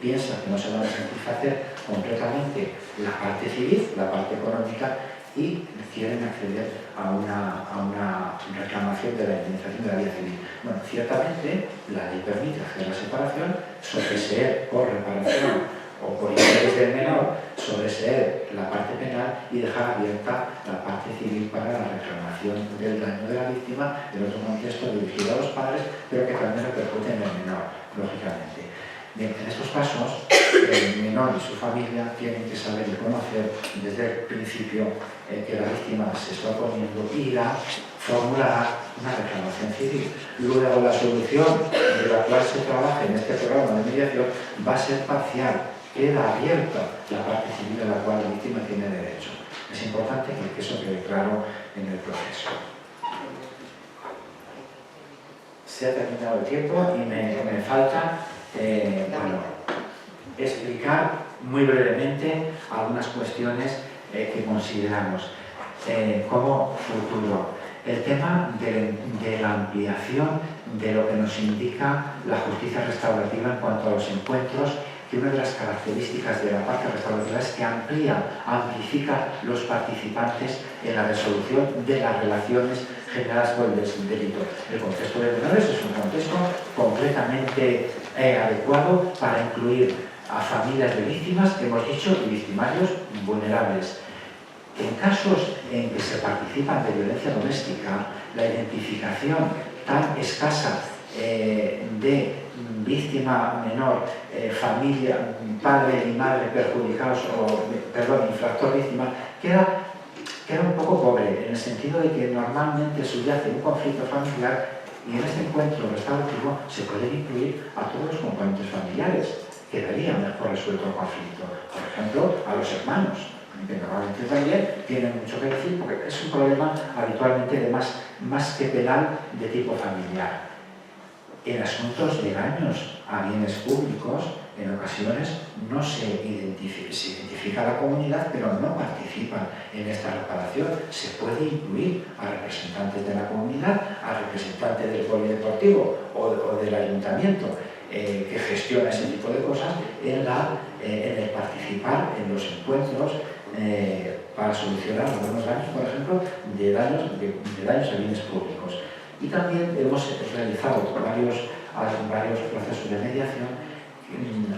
piensa que no se van a satisfacer completamente la parte civil, la parte económica, y quieren acceder a una reclamación de la indemnización de la vía civil. Bueno, ciertamente la ley permite hacer la separación, sobreseer por reparación o por interés del menor, sobreseer la parte penal y dejar abierta la parte civil para la reclamación del daño de la víctima, en otro contexto dirigido a los padres, pero que también repercute en el menor, lógicamente. Bien, en estos casos, el menor y su familia tienen que saber y conocer desde el principio que la víctima se está oponiendo y formulará una reclamación civil. Luego, la solución de la cual se trabaja en este programa de mediación va a ser parcial. Queda abierta la parte civil a la cual la víctima tiene derecho. Es importante que eso quede claro en el proceso. Se ha terminado el tiempo y me falta explicar muy brevemente algunas cuestiones que consideramos como futuro. El tema de la ampliación de lo que nos indica la justicia restaurativa en cuanto a los encuentros, que una de las características de la parte restaurativa es que amplifica los participantes en la resolución de las relaciones generadas por el delito. El contexto de menores es un contexto completamente adecuado para incluir a familias de víctimas, hemos dicho, y victimarios vulnerables. En casos en que se participa de violencia doméstica, la identificación tan escasa de víctima menor, familia, padre y madre perjudicados, infractor víctima, queda queda un poco pobre, en el sentido de que normalmente subyace un conflicto familiar y en este encuentro restaurativo se pueden incluir a todos los componentes familiares. Quedaría mejor resuelto el conflicto. Por ejemplo, a los hermanos, que normalmente también tienen mucho que decir porque es un problema habitualmente de más que penal de tipo familiar. En asuntos de daños a bienes públicos, en ocasiones no se identifica a la comunidad, pero no participa en esta reparación. Se puede incluir a representantes de la comunidad, a representantes del polideportivo o del ayuntamiento que gestiona ese tipo de cosas en el participar en los encuentros para solucionar algunos daños, por ejemplo, de daños a bienes públicos. Y también hemos realizado varios procesos de mediación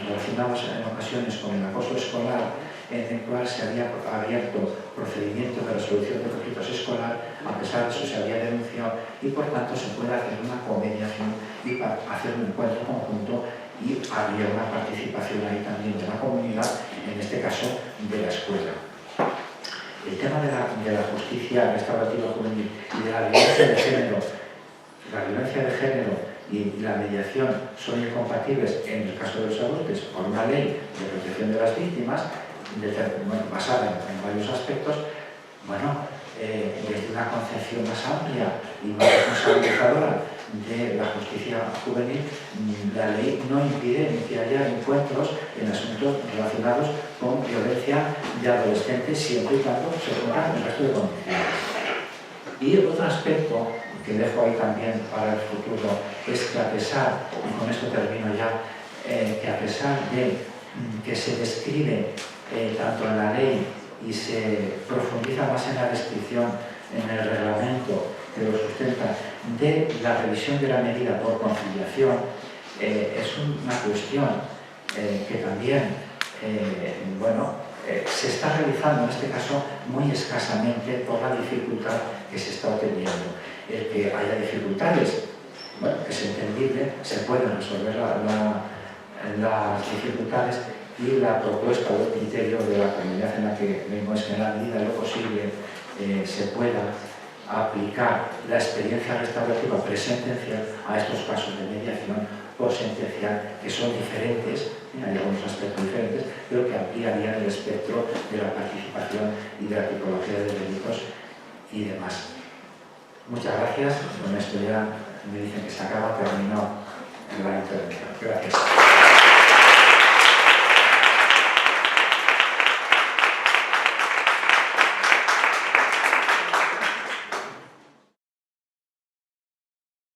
relacionados en ocasiones con el acoso escolar, en el cual se había abierto procedimientos de resolución de conflictos escolar, a pesar de eso se había denunciado y por tanto se puede hacer una comediación y hacer un encuentro conjunto y habría una participación ahí también de la comunidad, en este caso de la escuela. El tema de la justicia restaurativa juvenil y de la violencia de género, y la mediación son incompatibles en el caso de los adultos por una ley de protección de las víctimas basada en varios aspectos, desde una concepción más amplia y más responsabilizadora de la justicia juvenil, la ley no impide que haya encuentros en asuntos relacionados con violencia de adolescentes siempre y cuando se pongan el resto de condiciones. Y otro aspecto que dejo ahí también para el futuro es que a pesar, y con esto termino ya, que a pesar de que se describe tanto en la ley y se profundiza más en la descripción en el reglamento que lo sustenta de la revisión de la medida por conciliación, es una cuestión que también se está realizando en este caso muy escasamente por la dificultad que se está obteniendo. El que haya dificultades, es entendible, se pueden resolver las dificultades y la propuesta o el criterio de la comunidad en la que vengo es que en la medida de lo posible se pueda aplicar la experiencia restaurativa presentencial a estos casos de mediación o sentencial que son diferentes, hay algunos aspectos diferentes, pero que ampliarían el espectro de la participación y de la tipología de delitos y demás. Muchas gracias. Con esto ya me dicen que se acaba, terminó la intervención. Gracias.